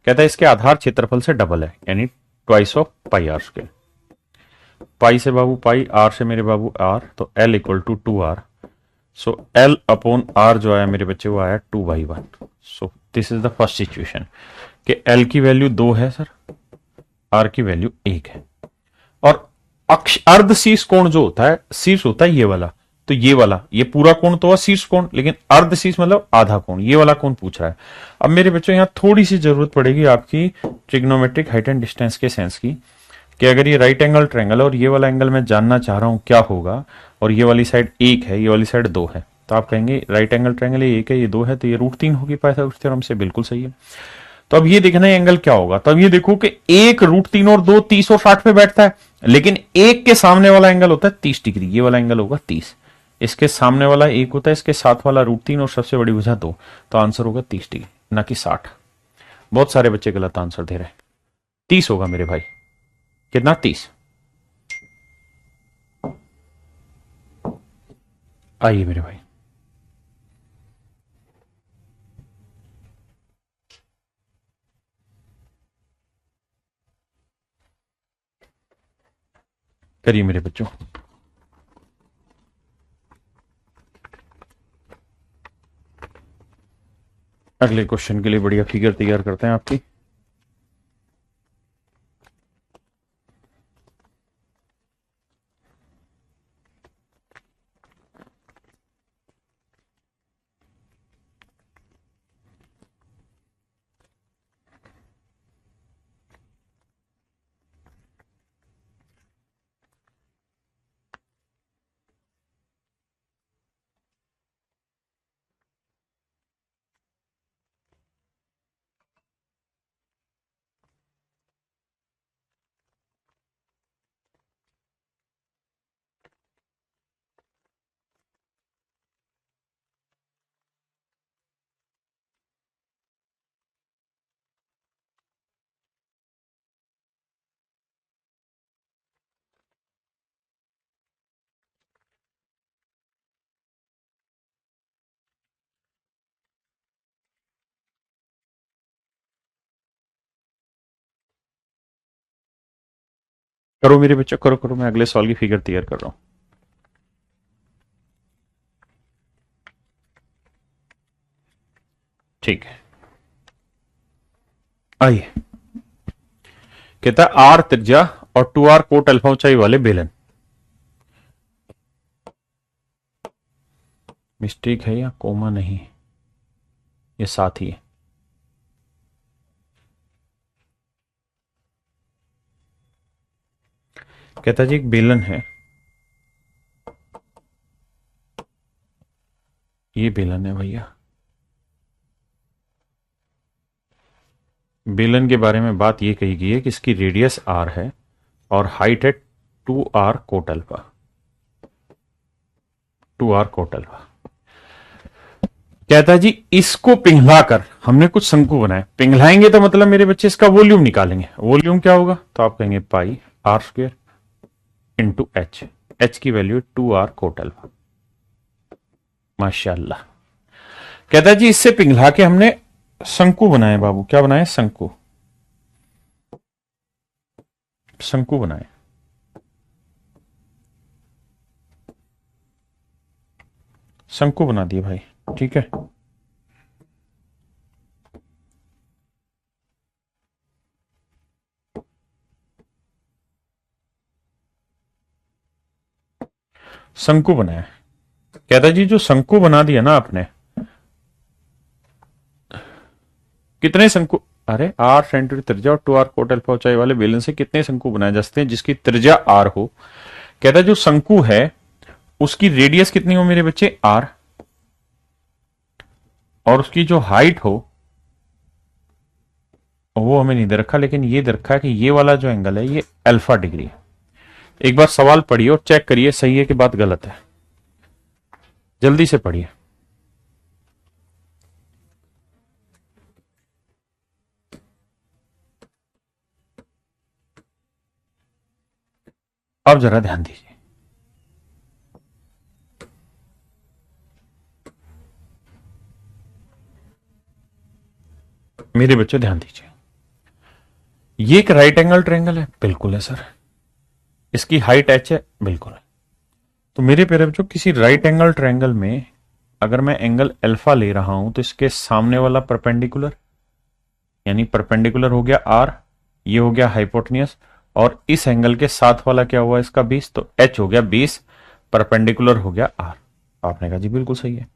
कहता है इसके आधार क्षेत्रफल से डबल है, यानी twice of pi r square. Pi से बाबू पाई, आर से मेरे बाबू आर, तो l equal to 2 r. So l upon r जो आया मेरे बच्चे वो आया 2/1। So this is the first situation कि एल की वैल्यू 2 है सर, आर की वैल्यू 1 है। और अक्ष अर्ध शीर्ष कोण जो होता है, शीर्ष होता है ये वाला, तो ये वाला, ये पूरा कोण तो है शीर्ष कोण, लेकिन अर्ध शीर्ष मतलब आधा कोण, ये वाला कोण पूछ रहा है। अब मेरे बच्चों यहां थोड़ी सी जरूरत पड़ेगी आपकी ट्रिग्नोमेट्रिक हाइट एंड डिस्टेंस के सेंस की, कि अगर ये राइट एंगल ट्रायंगल और ये वाला एंगल मैं जानना चाह रहा हूं क्या होगा, और ये वाली साइड 1 है, ये वाली साइड 2 है, तो आप कहेंगे राइट एंगल ट्रायंगल ये 1 है ये 2 है, तो ये √3 होगी पाइथागोरस थ्योरम से। बिल्कुल सही है। तो अब ये देखना है एंगल क्या होगा, तो अब ये देखो कि 1 √3 और 2 30 और 60 पे बैठता है, लेकिन 1 के सामने वाला एंगल होता है 30 डिग्री, ये वाला एंगल होगा 30। इसके सामने वाला 1 होता है, इसके साथ वाला √3 और सबसे बड़ी भुजा 2, तो आंसर होगा 30 डिग्री ना कि 60। बहुत सारे बच्चे गलत आंसर दे रहे हैं, 30 होगा मेरे भाई। कितना? 30। आइए मेरे भाई, करिए मेरे बच्चों। अगले क्वेश्चन के लिए बढ़िया फिगर तैयार करते हैं आपकी। करो मेरे बच्चों, करो करो, मैं अगले सवाल की फिगर तैयार कर रहा हूं। ठीक है, आइए। कहता है आर त्रिज्या और 2r कोट अल्फा ऊंचाई वाले बेलन, मिस्टेक है या कोमा नहीं, ये साथ ही है। कहता जी एक बेलन है, ये बेलन है भैया। बेलन के बारे में बात ये कही गई है कि इसकी रेडियस r है और हाइट है 2r cot alpha, 2r cot alpha. कहता है जी इसको पिघलाकर हमने कुछ शंकु बनाए। पिघलाएंगे तो मतलब मेरे बच्चे इसका वॉल्यूम निकालेंगे। वॉल्यूम क्या होगा, तो आप कहेंगे pi r square into h, h की वैल्यू 2r कोट अल्फा। माशाल्लाह। कहता है जी इससे पिघला के हमने शंकु बनाए बाबू। क्या बनाए? शंकु, शंकु बनाए। शंकु बना दिए भाई, ठीक है। शंकु बनाया। कहता जी जो शंकु बना दिया ना आपने, कितने शंकु, अरे 8 सेंटीमीटर त्रिज्या और 2r कोट अल्फा ऊंचाई वाले बेलन से कितने शंकु बनाए जा सकते हैं जिसकी त्रिज्या r हो। कहता जो शंकु है उसकी रेडियस कितनी हो मेरे बच्चे, r, और उसकी जो हाइट हो वो हमें नहीं दे रखा, लेकिन ये दे रखा है कि ये वाला जो एंगल है ये अल्फा डिग्री है। एक बार सवाल पढ़िए और चेक करिए सही है कि बात गलत है, जल्दी से पढ़िए। अब जरा ध्यान दीजिए, मेरे बच्चों ध्यान दीजिए, ये एक राइट एंगल ट्रायंगल है, बिल्कुल है सर। इसकी हाइट h है, बिल्कुल है। तो मेरे प्यारे बच्चों, किसी राइट एंगल ट्रायंगल में अगर मैं एंगल अल्फा ले रहा हूं तो इसके सामने वाला परपेंडिकुलर, यानी परपेंडिकुलर हो गया r, ये हो गया हाइपोटेन्यूस, और इस एंगल के साथ वाला क्या हुआ इसका बेस, तो h हो गया बेस, परपेंडिकुलर हो गया r। आपने कहा जी बिल्कुल सही है।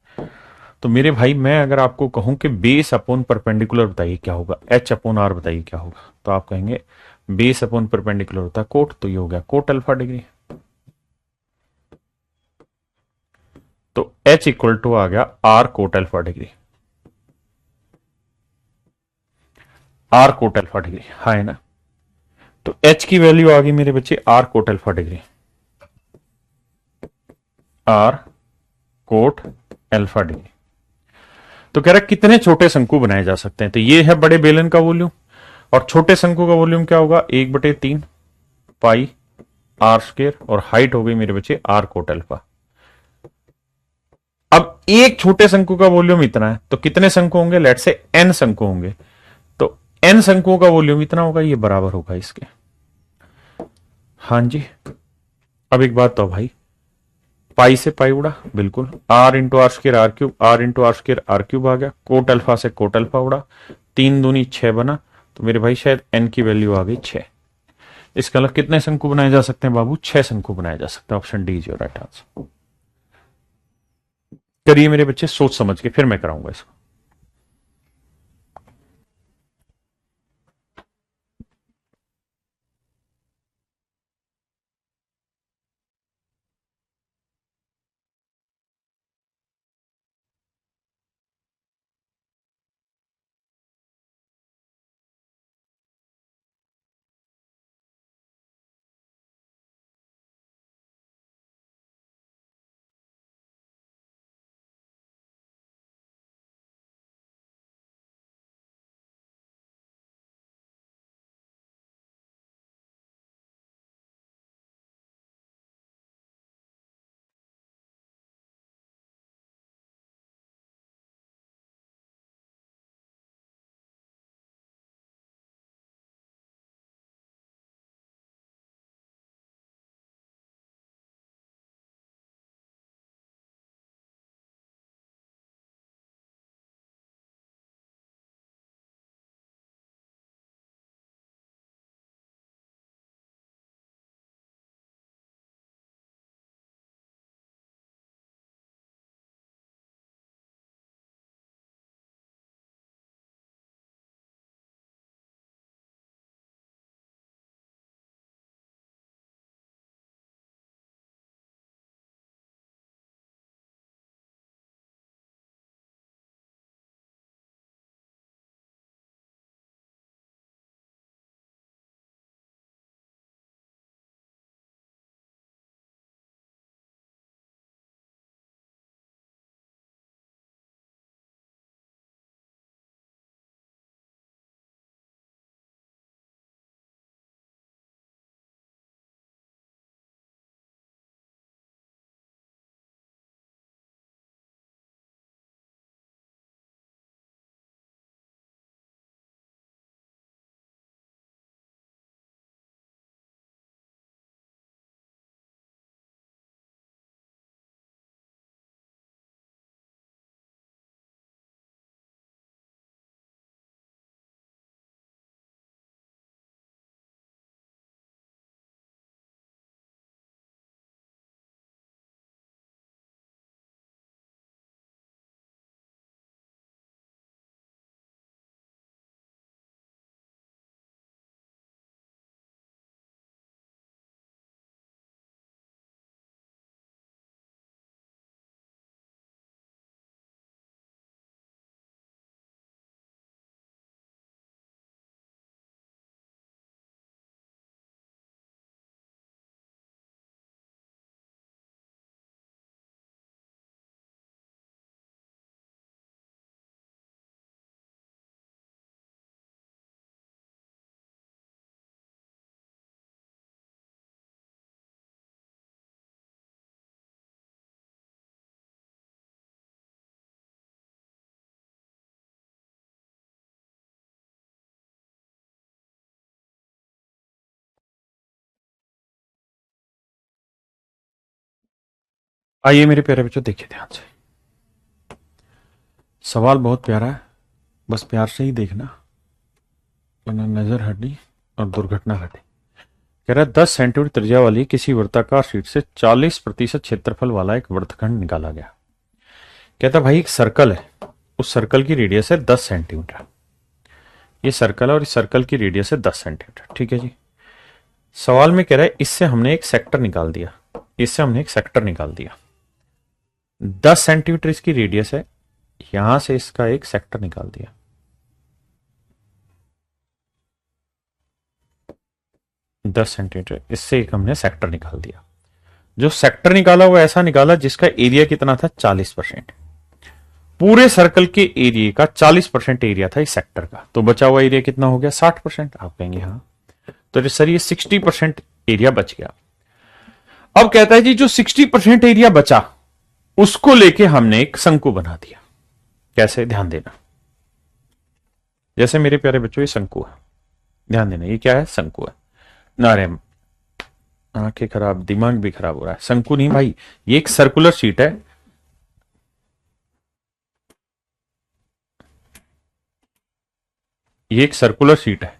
तो मेरे भाई, मैं अगर आपको कहूं कि बेस अपॉन परपेंडिकुलर बताइए क्या होगा, h अपॉन r बताइए क्या होगा, तो आप कहेंगे बेस अपॉन परपेंडिकुलर होता है कोट, तो ये हो गया कोट अल्फा डिग्री। तो h इक्वल टू आ गया r coat alpha degree, r coat alpha degree, हाँ है ना। तो h की वैल्यू आ गई मेरे बच्चे r coat alpha degree, r coat alpha degree. तो कह रहा है कितने छोटे शंकु बनाए जा सकते हैं, तो ये है बड़े बेलन का वॉल्यूम, और छोटे शंकु का वॉल्यूम क्या होगा, 1/3 पाई आर स्क्र, और हाइट हो गई मेरे बच्चे आर कोट अल्फा। अब एक छोटे शंकु का वॉल्यूम इतना है, तो कितने शंकु होंगे, लेट से एन शंकु होंगे, तो एन शंकुओं का वॉल्यूम इतना होगा, ये बराबर होगा इसके। हाँ जी। अब एक बात तो भाई, पाई से पाई उड़ा, बिल्कुल, r into r square r cube, r into r square r cube आ गया, कोट अल्फा से कोट अल्फा उड़ा, 3 दूनी 6 बना, तो मेरे भाई शायद एन की वैल्यू आ गई 6। इसका मतलब कितने शंकु बनाए जा सकते हैं बाबू, 6 शंकु बनाए जा सकते हैं। Option D is your right answer. करिए मेरे बच्चे सोच समझ के, फिर मैं कराऊंगा इसको। आइए मेरे प्यारे बच्चों, देखिए ध्यान से। सवाल बहुत प्यारा है, बस प्यार से ही देखना, वरना नजर हटी और दुर्घटना घटी। कह रहा है 10 सेंटीमीटर त्रिज्या वाली किसी वृत्ताकार शीट से 40% क्षेत्रफल वाला एक वृत्तखंड निकाला गया। कहता भाई एक सर्कल है, उस सर्कल की रेडियस है 10 सेंटीमीटर। ये सर्कल है और इस सर्कल की रेडियस है 10 सेंटीमीटर, ठीक है जी। सवाल में कह रहा है इससे हमने एक सेक्टर निकाल दिया, इससे हमने एक सेक्टर निकाल दिया। 10 सेंटीमीटर इसकी रेडियस है, यहां से इसका एक सेक्टर निकाल दिया। 10 सेंटीमीटर, इससे एक हमने सेक्टर निकाल दिया। जो सेक्टर निकाला वो ऐसा निकाला जिसका एरिया कितना था, 40%। पूरे सर्कल के एरिया का 40% एरिया था इस सेक्टर का, तो बचा हुआ एरिया कितना हो गया, 60%। आप कहेंगे हाँ, तो सर ये 60% एरिया बच गया। अब कहता है जी जो 60% एरिया बचा उसको लेके हमने एक शंकु बना दिया। कैसे, ध्यान देना। जैसे मेरे प्यारे बच्चों ये शंकु है, ध्यान देना, ये क्या है, शंकु है। नारे, आंखें खराब, दिमाग भी खराब हो रहा है। शंकु नहीं भाई, ये एक सर्कुलर शीट है। ये एक सर्कुलर शीट है,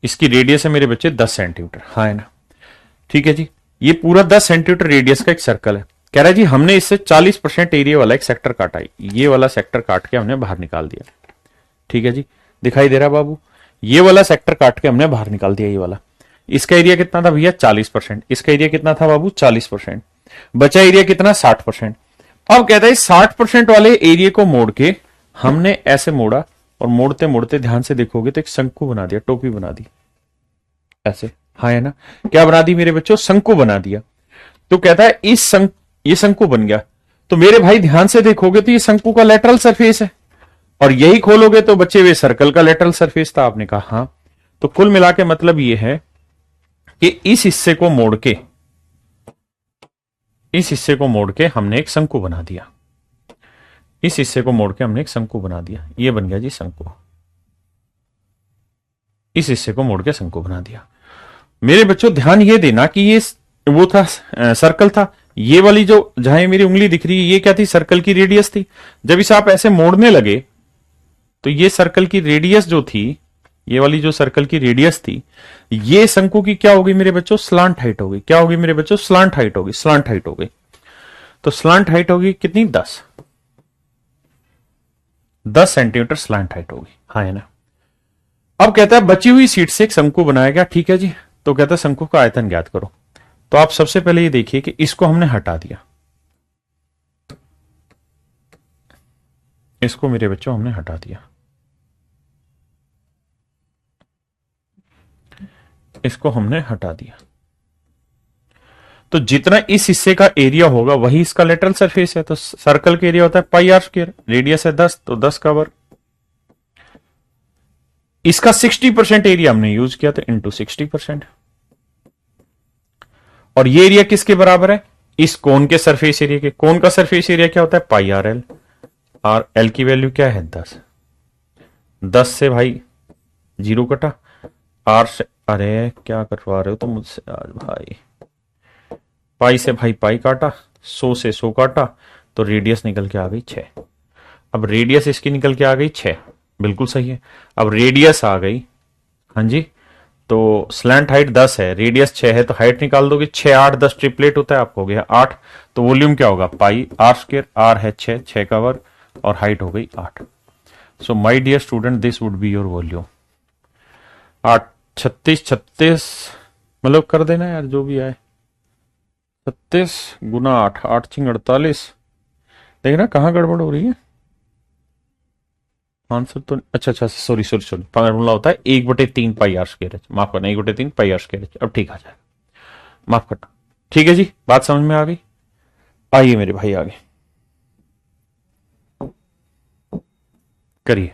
इसकी रेडियस है मेरे बच्चे 10 सेंटीमीटर, हाँ है ना, ठीक है जी। ये पूरा 10 सेंटीमीटर रेडियस का एक सर्कल है। कह रहा है जी हमने इससे 40% एरिया वाला एक सेक्टर काटा, ये वाला सेक्टर काट के हमने बाहर निकाल दिया, ठीक है जी। दिखाई दे रहा बाबू, ये वाला सेक्टर काट के हमने बाहर निकाल दिया, ये वाला। इसका एरिया कितना था भैया, 40%। इसका एरिया कितना था बाबू, 40%। बचा एरिया कितना, 60%। अब कहता है 60% वाले एरिया को मोड़ के हमने ऐसे मोड़ा, और मोड़ते मोड़ते ध्यान से देखोगे तो एक शंकु बना दिया, टोपी बना दी ऐसे, हाँ है ना। क्या बना दी मेरे बच्चों, शंकु बना दिया। तो कहता है ये शंकु बन गया। तो मेरे भाई ध्यान से देखोगे तो ये शंकु का लेटरल सरफेस है, और यही खोलोगे तो बचे हुए सर्कल का लेटरल सरफेस था। आपने कहा हाँ। तो कुल मिला के मतलब ये है कि इस हिस्से को मोड़ के, इस हिस्से को मोड़ के हमने एक शंकु बना दिया। इस हिस्से को मोड़ के हमने एक शंकु बना दिया, ये बन गया जी शंकु। इस हिस्से को मोड़ के शंकु बना दिया। मेरे बच्चों ध्यान ये देना कि ये वो था, सर्कल था। ये वाली जो जहां मेरी उंगली दिख रही है ये क्या थी, सर्कल की रेडियस थी। जब इसे आप ऐसे मोड़ने लगे तो ये सर्कल की रेडियस जो थी, ये वाली जो सर्कल की रेडियस थी, ये शंकु की क्या होगी मेरे बच्चों, स्लांट हाइट होगी। क्या होगी मेरे बच्चों, स्लांट हाइट होगी, स्लांट हाइट होगी। तो स्लांट हाइट होगी कितनी, 10 सेंटीमीटर स्लांट हाइट होगी, हाँ है ना। अब कहता है बची हुई सीट से एक शंकु बनाया गया, ठीक है जी। तो कहता है शंकु का आयतन ज्ञात करो। तो आप सबसे पहले ये देखिए कि इसको हमने हटा दिया, इसको मेरे बच्चों हमने हटा दिया, इसको हमने हटा दिया। तो जितना इस हिस्से का एरिया होगा वही इसका लेटरल सरफेस है। तो सर्कल का एरिया होता है पाई आर स्क्वायर, रेडियस है 10, तो 10 का वर्ग। इसका 60% एरिया हमने यूज किया, तो इंटू 60%। और ये एरिया किसके बराबर है, इस कोन के सरफेस एरिया के। कोन का सरफेस एरिया क्या होता है, पाई आर एल। और एल की वैल्यू क्या है, 10। 10 से भाई 0 कटा, आर से, अरे क्या करवा रहे हो तुम मुझसे आज भाई। पाई से भाई पाई काटा, 100 से 100 काटा, तो रेडियस निकल के आ गई 6। अब रेडियस इसकी निकल के आ गई 6, बिल्कुल सही है। अब रेडियस आ गई, हाँ जी। तो स्लैंट हाइट 10 है, रेडियस 6 है, तो हाइट निकाल दोगे, 6 8 10 ट्रिपलेट होता है, आपको हो गया 8। तो वॉल्यूम क्या होगा, पाई आर स्क्र, आर है 6, 6 का वर्ग, और हाइट हो गई 8। So my dear student, this would be your volume. 8 36 36, मतलब कर देना यार जो भी आए, 36 गुना 8, 8 छिंग 48। देखना कहाँ गड़बड़ हो रही है। आंसर तो अच्छा अच्छा, सॉरी सॉरी सॉरी, फॉर्मूला होता है 1/3 पाई आर स्क्वायर, माफ करना, 1/3 पाई आर स्क्वायर। अब ठीक आ जाएगा, माफ करना। ठीक है जी, बात समझ में आ गई। आइए मेरे भाई आगे करिए।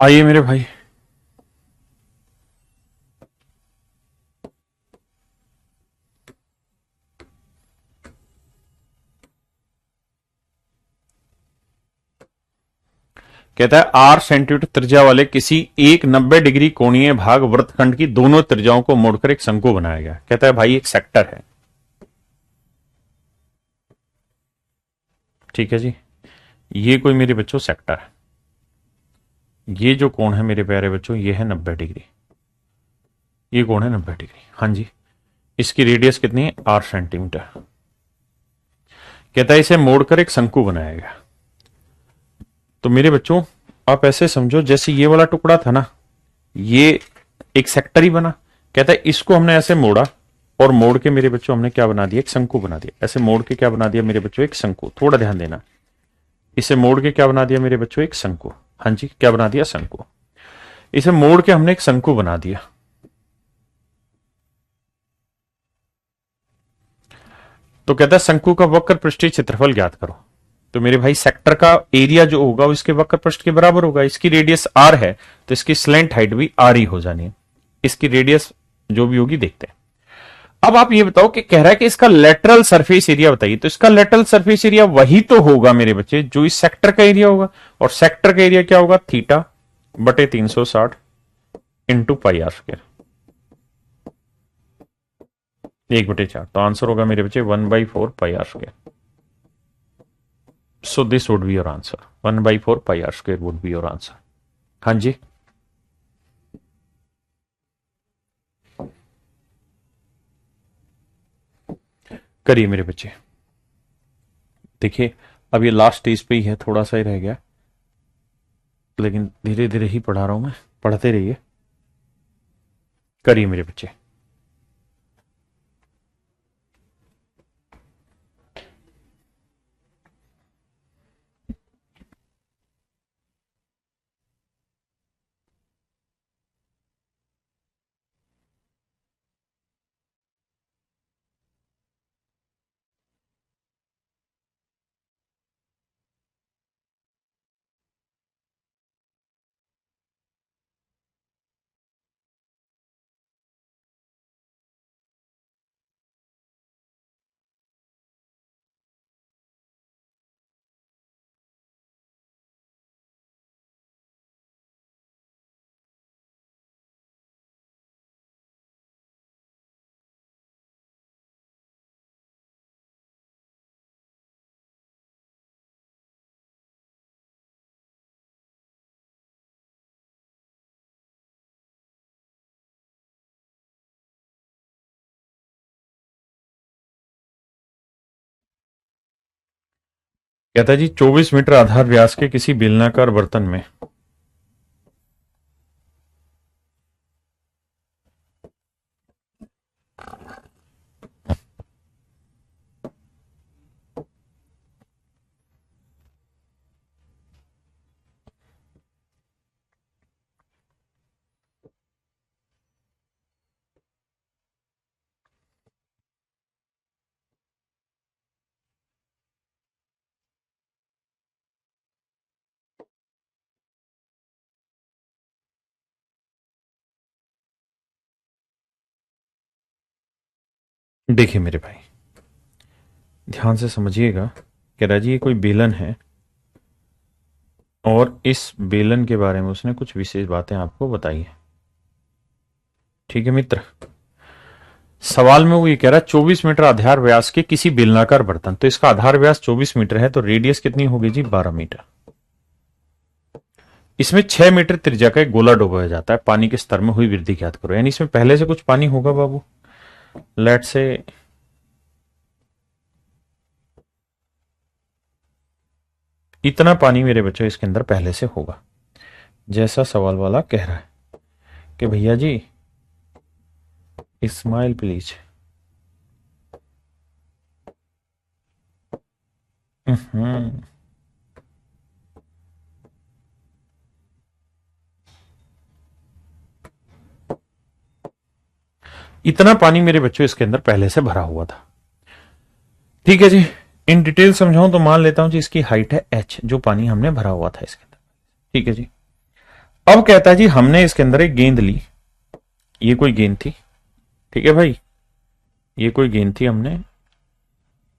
आइए मेरे भाई। कहता है आर सेंटीमीटर त्रिज्या वाले किसी एक 90 डिग्री कोणीय भाग वृत्तखंड की दोनों त्रिज्याओं को मोड़कर एक शंकु बनाया गया। कहता है भाई एक सेक्टर है, ठीक है जी, ये कोई मेरे बच्चों सेक्टर है, ये जो कोण है मेरे प्यारे बच्चों ये है 90 डिग्री, ये कोण है 90 डिग्री, हाँ जी। इसकी रेडियस कितनी है 8 सेंटीमीटर। कहता है इसे मोड़कर एक शंकु बनाया गया। तो मेरे बच्चों आप ऐसे समझो जैसे ये वाला टुकड़ा था ना, ये एक सेक्टर ही बना। कहता है इसको हमने ऐसे मोड़ा और मोड़ के मेरे बच्चों हमने क्या बना दिया, एक शंकु बना दिया। ऐसे मोड़ के क्या बना दिया मेरे बच्चों, एक शंकु। थोड़ा ध्यान देना, इसे मोड़ के क्या बना दिया मेरे बच्चों, एक शंकु। हाँ जी, क्या बना दिया, शंकु। इसे मोड़ के हमने एक शंकु बना दिया। तो कहता है शंकु का वक्र पृष्ठीय क्षेत्रफल ज्ञात करो। तो मेरे भाई सेक्टर का एरिया जो होगा वो इसके वक्र पृष्ठ के बराबर होगा। इसकी रेडियस आर है तो इसकी स्लेंट हाइट भी आर ही हो जानी है। इसकी रेडियस जो भी होगी देखते हैं। अब आप ये बताओ कि कह रहा है कि इसका लेटरल सरफेस एरिया बताइए। तो इसका लेटरल सरफेस एरिया वही तो होगा मेरे बच्चे जो इस सेक्टर का एरिया होगा, और सेक्टर का एरिया क्या होगा, थीटा बटे 360 इंटू पाई आर स्क्वायर, 1/4। तो आंसर होगा मेरे बच्चे 1/4 pi r square. So this would be your answer, 1/4 pi r square would be your answer. हाँ जी, करिए मेरे बच्चे। देखिए अब ये लास्ट स्टेज पे ही है, थोड़ा सा ही रह गया, लेकिन धीरे धीरे ही पढ़ा रहा हूं मैं, पढ़ते रहिए। करिए मेरे बच्चे। कहता है जी 24 मीटर आधार व्यास के किसी बेलनाकार बर्तन में देखिए मेरे भाई ध्यान से समझिएगा। कह रहा जी ये कोई बेलन है और इस बेलन के बारे में उसने कुछ विशेष बातें आपको बताई है, ठीक है मित्र। सवाल में वो ये कह रहा है 24 मीटर आधार व्यास के किसी बेलनाकार बर्तन, तो इसका आधार व्यास 24 मीटर है तो रेडियस कितनी होगी जी 12 मीटर। इसमें 6 मीटर त्रिज्या का एक गोला डुबाया जाता है, पानी के स्तर में हुई वृद्धि ज्ञात करो। यानी इसमें पहले से कुछ पानी होगा बाबू, लेट से इतना पानी मेरे बच्चों इसके अंदर पहले से होगा, जैसा सवाल वाला कह रहा है कि भैया जी स्माइल प्लीज। इतना पानी मेरे बच्चों इसके अंदर पहले से भरा हुआ था, ठीक है जी। इन डिटेल समझाऊं तो मान लेता हूं जी इसकी हाइट है h, जो पानी हमने भरा हुआ था इसके अंदर, ठीक है जी। अब कहता है जी हमने इसके अंदर एक गेंद ली, ये कोई गेंद थी, ठीक है भाई, ये कोई गेंद थी हमने,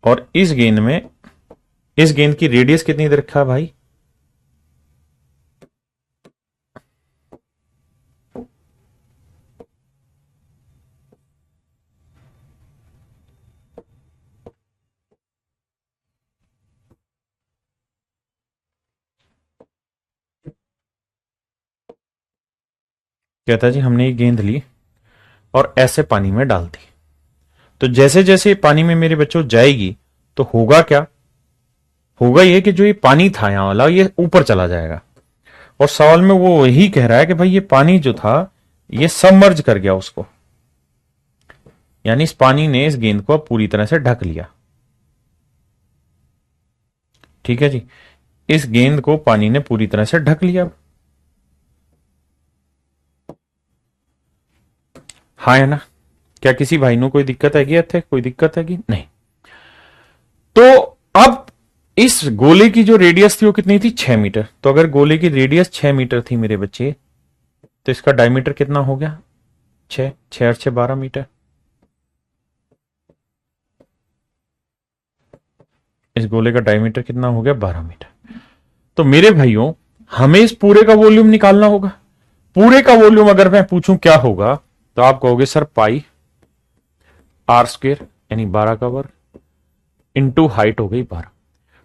और इस गेंद की रेडियस कितनी दे रखा है भाई, कहता है जी हमने ये गेंद ली और ऐसे पानी में डाल दी, तो जैसे जैसे पानी में मेरे बच्चों जाएगी तो होगा क्या, होगा ये कि जो ये पानी था यहां वाला ये ऊपर चला जाएगा। और सवाल में वो यही कह रहा है कि भाई ये पानी जो था ये सबमर्ज कर गया उसको, यानी इस पानी ने इस गेंद को पूरी तरह से ढक लिया। ठीक है जी, इस गेंद को पानी ने पूरी तरह से ढक लिया। हाँ है ना, क्या किसी भाई ने कोई दिक्कत है कि थे, कोई दिक्कत है कि नहीं। तो अब इस गोले की जो रेडियस थी वो कितनी थी, 6 मीटर। तो अगर गोले की रेडियस 6 मीटर थी मेरे बच्चे, तो इसका डायमीटर कितना हो गया, 6, 6 और 6 12 मीटर। इस गोले का डायमीटर कितना हो गया, 12 मीटर। तो मेरे भाइयों हमें इस पूरे का वॉल्यूम निकालना होगा। पूरे का वॉल्यूम अगर मैं पूछूं क्या होगा, तो आप कहोगे सर पाई आर स्क्वायर यानी 12 का वर्ग इंटू हाइट हो गई 12।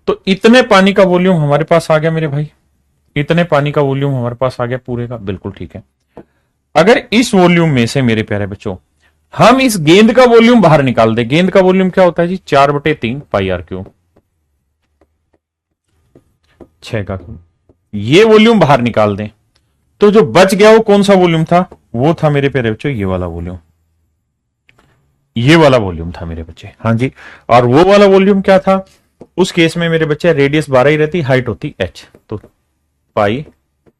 तो इतने पानी का वॉल्यूम हमारे पास आ गया मेरे भाई, इतने पानी का वॉल्यूम हमारे पास आ गया पूरे का, बिल्कुल ठीक है। अगर इस वॉल्यूम में से मेरे प्यारे बच्चों हम इस गेंद का वॉल्यूम बाहर निकाल दे, गेंद का वॉल्यूम क्या होता है जी, 4/3 पाई आर क्यूब, 6 का क्यूब, ये वॉल्यूम बाहर निकाल दें, तो जो बच गया वो कौन सा वॉल्यूम था, वो था मेरे प्यारे बच्चों ये वाला वॉल्यूम, ये वाला वॉल्यूम था मेरे बच्चे। हाँ जी, और वो वाला वॉल्यूम क्या था, उस केस में मेरे बच्चे रेडियस 12 ही रहती, हाइट होती h, तो पाई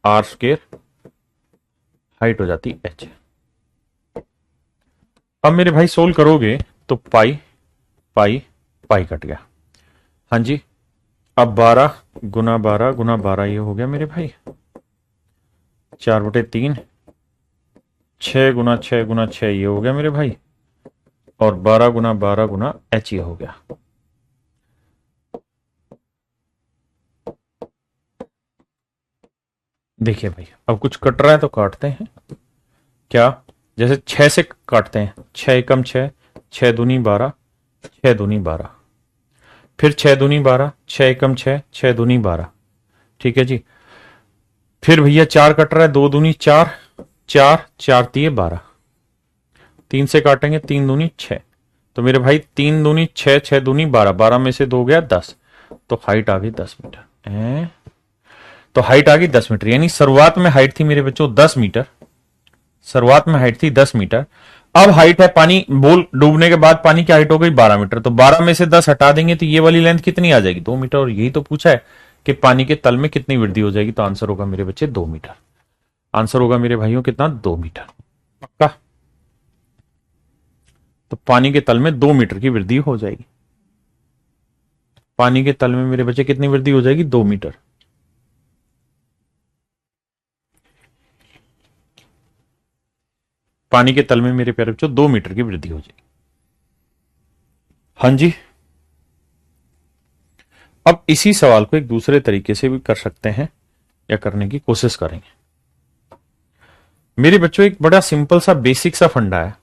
आर स्क्वायर हाइट हो जाती h। अब मेरे भाई सोल्व करोगे तो पाई पाई पाई कट गया। हाँ जी, अब 12 गुना 12 गुना 12 ये हो गया मेरे भाई 4/3, 6 गुना 6 गुना 6 ये हो गया मेरे भाई, और 12 गुना 12 गुना h ये हो गया। देखिए भाई अब कुछ कट रहा है तो काटते हैं क्या, जैसे 6 से काटते हैं, 6 एकम 6, 6 दूनी 12, 6 दूनी 12, फिर 6 दूनी 12, 6 एकम 6, 6 दूनी 12, ठीक है जी। फिर भैया 4 कट रहा है, 2 दूनी 4, 4 4 तीय 12, 3 से काटेंगे 3 दूनी 6, तो मेरे भाई 3 दूनी 6, 6 दूनी 12, 12 में से 2 गया 10, तो हाइट आ गई 10 मीटर। तो हाइट आ गई 10 मीटर, यानी शुरुआत में हाइट थी मेरे बच्चों 10 मीटर, शुरुआत में हाइट थी 10 मीटर। अब हाइट है पानी बोल डूबने के बाद पानी की हाइट हो गई 12 मीटर, तो 12 में से 10 हटा देंगे तो ये वाली लेंथ कितनी आ जाएगी, 2 मीटर। और यही तो पूछा है कि पानी के तल में कितनी वृद्धि हो जाएगी, तो आंसर होगा मेरे बच्चे 2 मीटर। आंसर होगा मेरे भाइयों कितना, 2 मीटर पक्का। तो पानी के तल में 2 मीटर की वृद्धि हो जाएगी, पानी के तल में मेरे बच्चे कितनी वृद्धि हो जाएगी, 2 मीटर। पानी के तल में मेरे प्यारे बच्चों 2 मीटर की वृद्धि हो जाएगी। हाँ जी, अब इसी सवाल को एक दूसरे तरीके से भी कर सकते हैं या करने की कोशिश करेंगे। मेरे बच्चों एक बड़ा सिंपल सा बेसिक सा फंडा है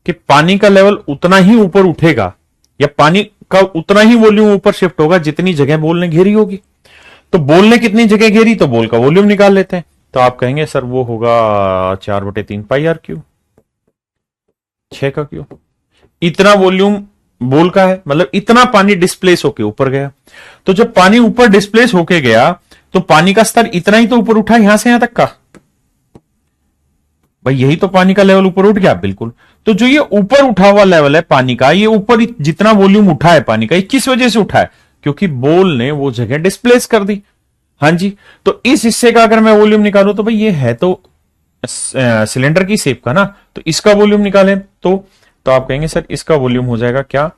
कि पानी का लेवल उतना ही ऊपर उठेगा या पानी का उतना ही वॉल्यूम ऊपर शिफ्ट होगा जितनी जगह बॉल ने घेरी होगी। तो बॉल ने कितनी जगह घेरी, तो बॉल का वॉल्यूम निकाल लेते हैं। तो आप कहेंगे सर वो होगा 4/3 पाई आर क्यूब, 6 का क्यूब। इतना वॉल्यूम बॉल का है, मतलब इतना पानी डिस्प्लेस होके ऊपर गया। तो जब पानी ऊपर डिस्प्लेस होके गया तो पानी का स्तर इतना ही तो ऊपर उठा, यहां से यहां तक का, भाई यही तो पानी का लेवल ऊपर उठ गया, बिल्कुल। तो जो ये ऊपर उठा हुआ लेवल है पानी का, ये ऊपर जितना वॉल्यूम उठा है पानी का, ये किस वजह से उठा है, क्योंकि बॉल ने वो जगह डिस्प्लेस कर दी। हाँ जी, तो इस हिस्से का अगर मैं वॉल्यूम निकालूं तो भाई ये है तो सिलेंडर की शेप का ना, तो इसका वॉल्यूम निकालें तो आप कहेंगे सर इसका वॉल्यूम हो जाएगा क्या,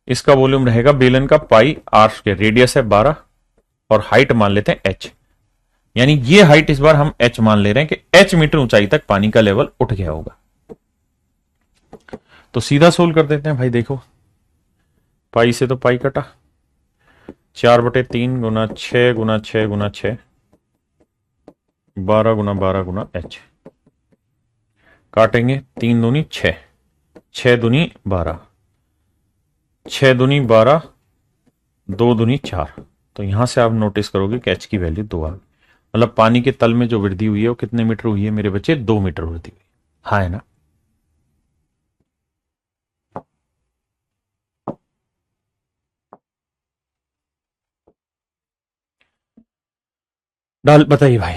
इसका वॉल्यूम रहेगा बेलन का पाई आर स्क्वायर, रेडियस है 12 और हाइट मान लेते हैं h। यानी ये हाइट इस बार हम h मान ले रहे हैं कि h मीटर ऊंचाई तक पानी का लेवल उठ गया होगा। तो सीधा सोल्व कर देते हैं भाई। देखो पाई से तो पाई कटा, 4/3 गुना 6 गुना 6 गुना 6, 12 गुना 12 गुना h, काटेंगे 3 दूनी 6, 6 दूनी 12, 6 दूनी 12, 2 दूनी 4। तो यहां से आप नोटिस करोगे कि h की वैल्यू 2 आ गई। मतलब पानी के तल में जो वृद्धि हुई है वो कितने मीटर हुई है मेरे बच्चे? 2 मीटर वृद्धि हुई। हाँ है ना? डाल बताइए भाई।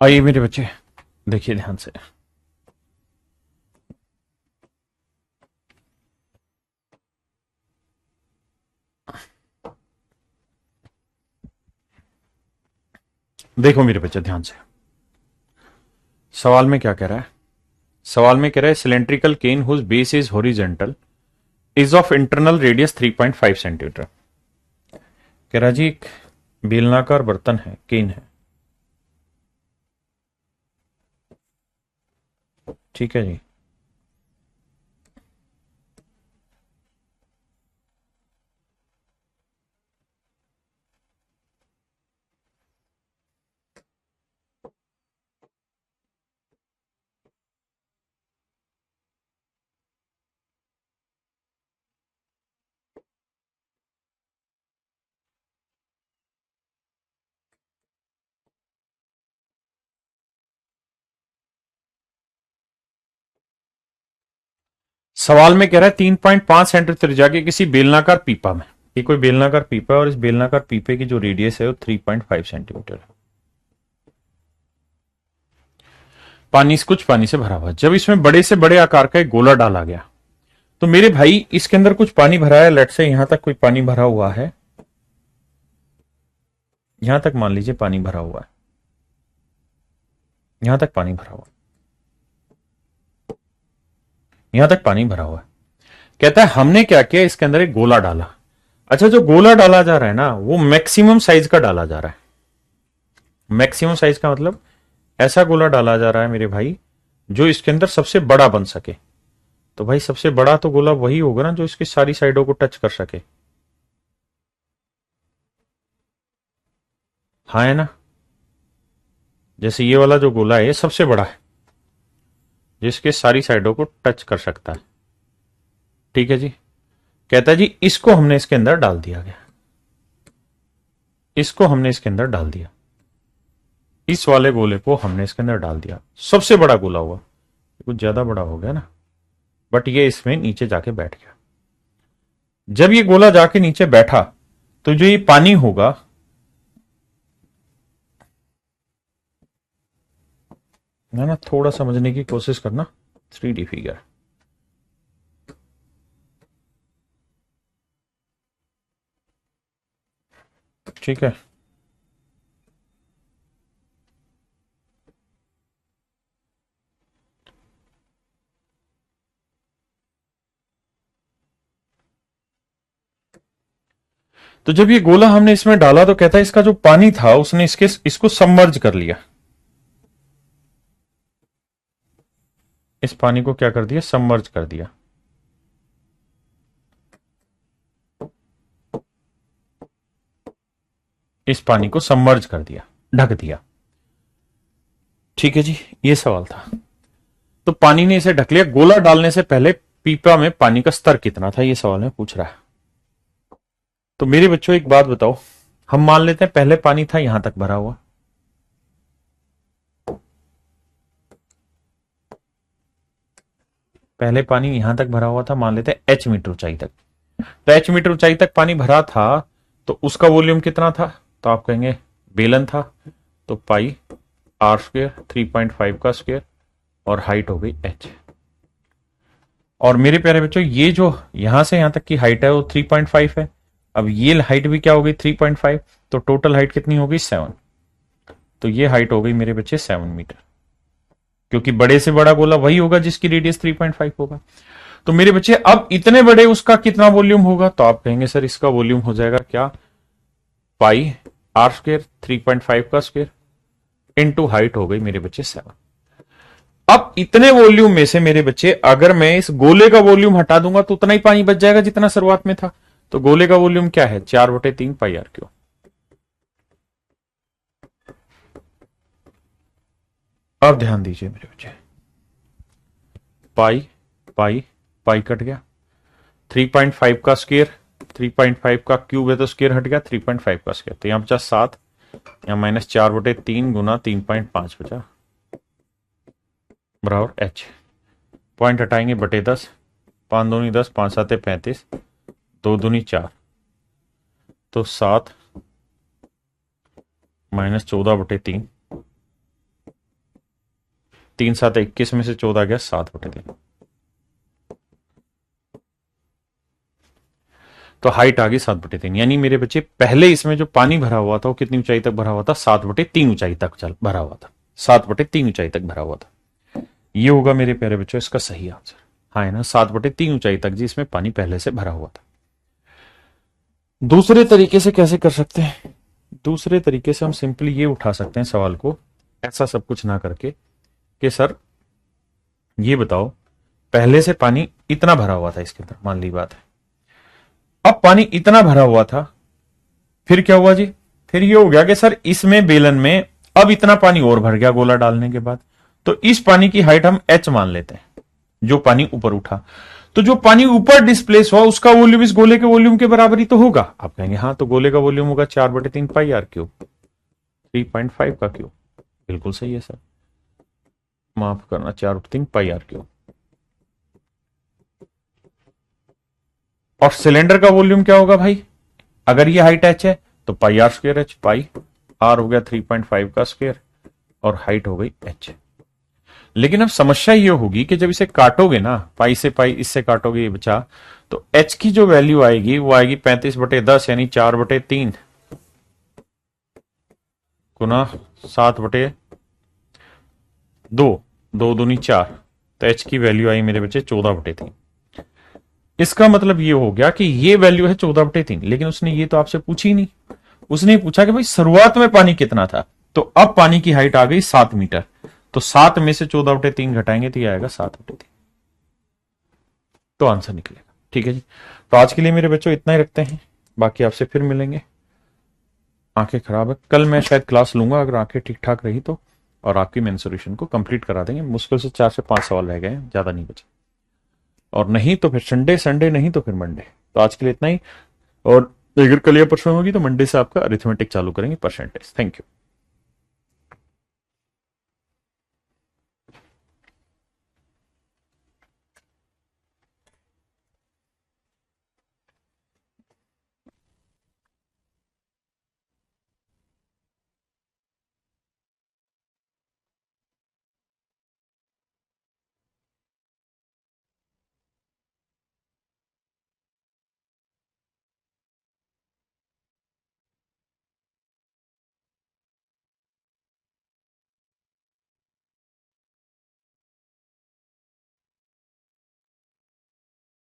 आइए मेरे बच्चे देखिए ध्यान से। देखो मेरे बच्चे ध्यान से, सवाल में क्या कह रहा है? सवाल में कह रहा है cylindrical can whose base is horizontal is of internal radius 3.5 centimeter. कह रहा जी एक बेलनाकार बर्तन है, केन है, ठीक है जी। सवाल में कह रहा है 3.5 सेंटीमीटर त्रिज्या के किसी बेलनाकार पीपा में, ये कोई बेलनाकार पीपा है और इस बेलनाकार पीपे की जो रेडियस है वो 3.5 सेंटीमीटर है। पानी कुछ पानी से भरा हुआ। जब इसमें बड़े से बड़े आकार का एक गोला डाला गया तो तो मेरे भाई इसके अंदर कुछ पानी भरा है, लेट से यहां तक कोई पानी भरा हुआ है, यहां तक मान लीजिए पानी भरा हुआ है, यहां तक पानी भरा हुआ है, यहां तक पानी भरा हुआ है। कहता है हमने क्या किया, इसके अंदर एक गोला डाला। अच्छा, जो गोला डाला जा रहा है ना वो मैक्सिमम साइज का डाला जा रहा है। मैक्सिमम साइज का मतलब ऐसा गोला डाला जा रहा है मेरे भाई जो इसके अंदर सबसे बड़ा बन सके। तो भाई सबसे बड़ा तो गोला वही होगा ना जो इसकी सारी साइडों को टच कर सके। हाँ है ना, जैसे ये वाला जो गोला है ये सबसे बड़ा है जिसके सारी साइडों को टच कर सकता है। ठीक है जी। कहता है जी इसको हमने इसके अंदर डाल दिया गया, इसको हमने इसके अंदर डाल दिया, इस वाले गोले को हमने इसके अंदर डाल दिया। सबसे बड़ा गोला हुआ, कुछ ज्यादा बड़ा हो गया ना, बट ये इसमें नीचे जाके बैठ गया। जब ये गोला जाके नीचे बैठा तो जो ये पानी होगा, ना थोड़ा समझने की कोशिश करना, 3D फिगर। ठीक है, तो जब ये गोला हमने इसमें डाला तो कहता है इसका जो पानी था उसने इसको सबमर्ज कर लिया। इस पानी को क्या कर दिया, सबमर्ज कर दिया। इस पानी को सबमर्ज कर दिया, ढक दिया। ठीक है जी, ये सवाल था। तो पानी ने इसे ढक लिया। गोला डालने से पहले पीपा में पानी का स्तर कितना था, ये सवाल में पूछ रहा है। तो मेरे बच्चों एक बात बताओ, हम मान लेते हैं पहले पानी था यहां तक भरा हुआ, पहले पानी यहां तक भरा हुआ था, मान लेते हैं h मीटर ऊंचाई तक। तो h मीटर ऊंचाई तक पानी भरा था तो उसका वॉल्यूम कितना था, तो आप कहेंगे बेलन था, तो पाई r स्क्वेयर 3.5 का स्क्वेयर, और हाइट हो गई h। और मेरे प्यारे बच्चों ये जो यहां से यहां तक की हाइट है वो 3.5 है। अब ये हाइट भी क्या हो गई 3.5, तो टोटल हाइट कितनी हो गई 7। तो ये हाइट हो गई मेरे बच्चे 7 मीटर, क्योंकि बड़े से बड़ा गोला वही होगा जिसकी रेडियस 3.5 होगा। तो मेरे बच्चे अब इतने बड़े उसका कितना वॉल्यूम होगा, तो आप कहेंगे सर इसका वॉल्यूम हो जाएगा क्या, पाई r स्क्वेयर 3.5 का स्क्वेयर इनटू हाइट हो गई मेरे बच्चे 7। अब इतने वॉल्यूम में से मेरे बच्चे अगर मैं इस गोले का वॉल्यूम हटा दूंगा तो उतना ही पानी बच जाएगा जितना शुरुआत में था। तो गोले का वॉल्यूम क्या है, 4/3 पाई आर क्यू। अब ध्यान दीजिए मेरे बच्चे, पाई पाई पाई कट गया, 3.5 का स्क्वायर, 3.5 का क्यूब है तो स्क्वायर हट गया, 3.5 का स्क्वायर, तो यहां बचा 7, यहां -4/3 गुना 3.5 बचा बराबर h। पॉइंट हटाएंगे बटे 10, 5 दूनी 10, 5 7 35, 2 दूनी 4, तो 7 -14/3, 3 7 21 में से 14 गया 7/3। तो हाइट आ गई 7/3। यानी मेरे बच्चे पहले इसमें जो पानी भरा हुआ था वो कितनी ऊंचाई तक भरा हुआ था, 7/3 ऊंचाई तक चल भरा हुआ था, 7/3 ऊंचाई तक भरा हुआ था। ये होगा मेरे प्यारे बच्चों इसका सही आंसर। हाँ है ना, 7/3 ऊंचाई तक जी इसमें पानी पहले से भरा हुआ था। दूसरे तरीके से कैसे कर सकते हैं, दूसरे तरीके से हम सिंपली ये उठा सकते हैं सवाल को, ऐसा सब कुछ ना करके कि सर ये बताओ पहले से पानी इतना भरा हुआ था इसके अंदर, मान ली बात है, अब पानी इतना भरा हुआ था, फिर क्या हुआ जी, फिर ये हो गया कि सर इसमें बेलन में अब इतना पानी और भर गया गोला डालने के बाद, तो इस पानी की हाइट हम h मान लेते हैं, जो पानी ऊपर उठा। तो जो पानी ऊपर डिस्प्लेस हुआ उसका वॉल्यूम इस गोले के वॉल्यूम के बराबर ही तो होगा। आप कहेंगे हाँ, तो गोले का वॉल्यूम होगा 4/3 पाई आर क्यूब, 3.5 का क्यूब। बिल्कुल सही है सर, माफ करना 4/3 पाई आर क्यूब। और सिलेंडर का वॉल्यूम क्या होगा भाई, अगर ये हाइट h है तो pi r square h, pi r हो गया 3.5 का स्क्वायर और हाइट हो गई h। लेकिन अब समस्या ये होगी कि जब इसे काटोगे ना, पाई से पाई इससे काटोगे ये बचा, तो h की जो वैल्यू आएगी वो आएगी 35/10 यानी 4/3 गुना 7/2, 2 दूनी 4, तो h की वैल्यू आई मेरे बच्चे 14/3। इसका मतलब ये हो गया कि ये वैल्यू है 14/3, लेकिन उसने ये तो आपसे पूछी नहीं। उसने पूछा कि भाई शुरुआत में पानी कितना था, तो अब पानी की हाइट आ गई 7 मीटर, तो 7 में से 14/3 घटाएंगे तो ये आएगा 7/3, तो आंसर निकलेगा। ठीक है जी, तो आज के लिए मेरे बच्चों इतना ही रखते हैं, बाकी आपसे फिर मिलेंगे। आंखें खराब है, कल मैं शायद क्लास लूंगा अगर आंखें ठीक ठाक रही तो, और आपकी मेंसुरेशन को कंप्लीट करा देंगे। मुश्किल से 4 से 5 सवाल रह गए हैं, ज्यादा नहीं बचे, और नहीं तो फिर संडे नहीं तो फिर मंडे। तो आज के लिए इतना ही, और अगर कल या परसों होगी तो मंडे से आपका अरिथमेटिक चालू करेंगे, परसेंटेज। Thank you.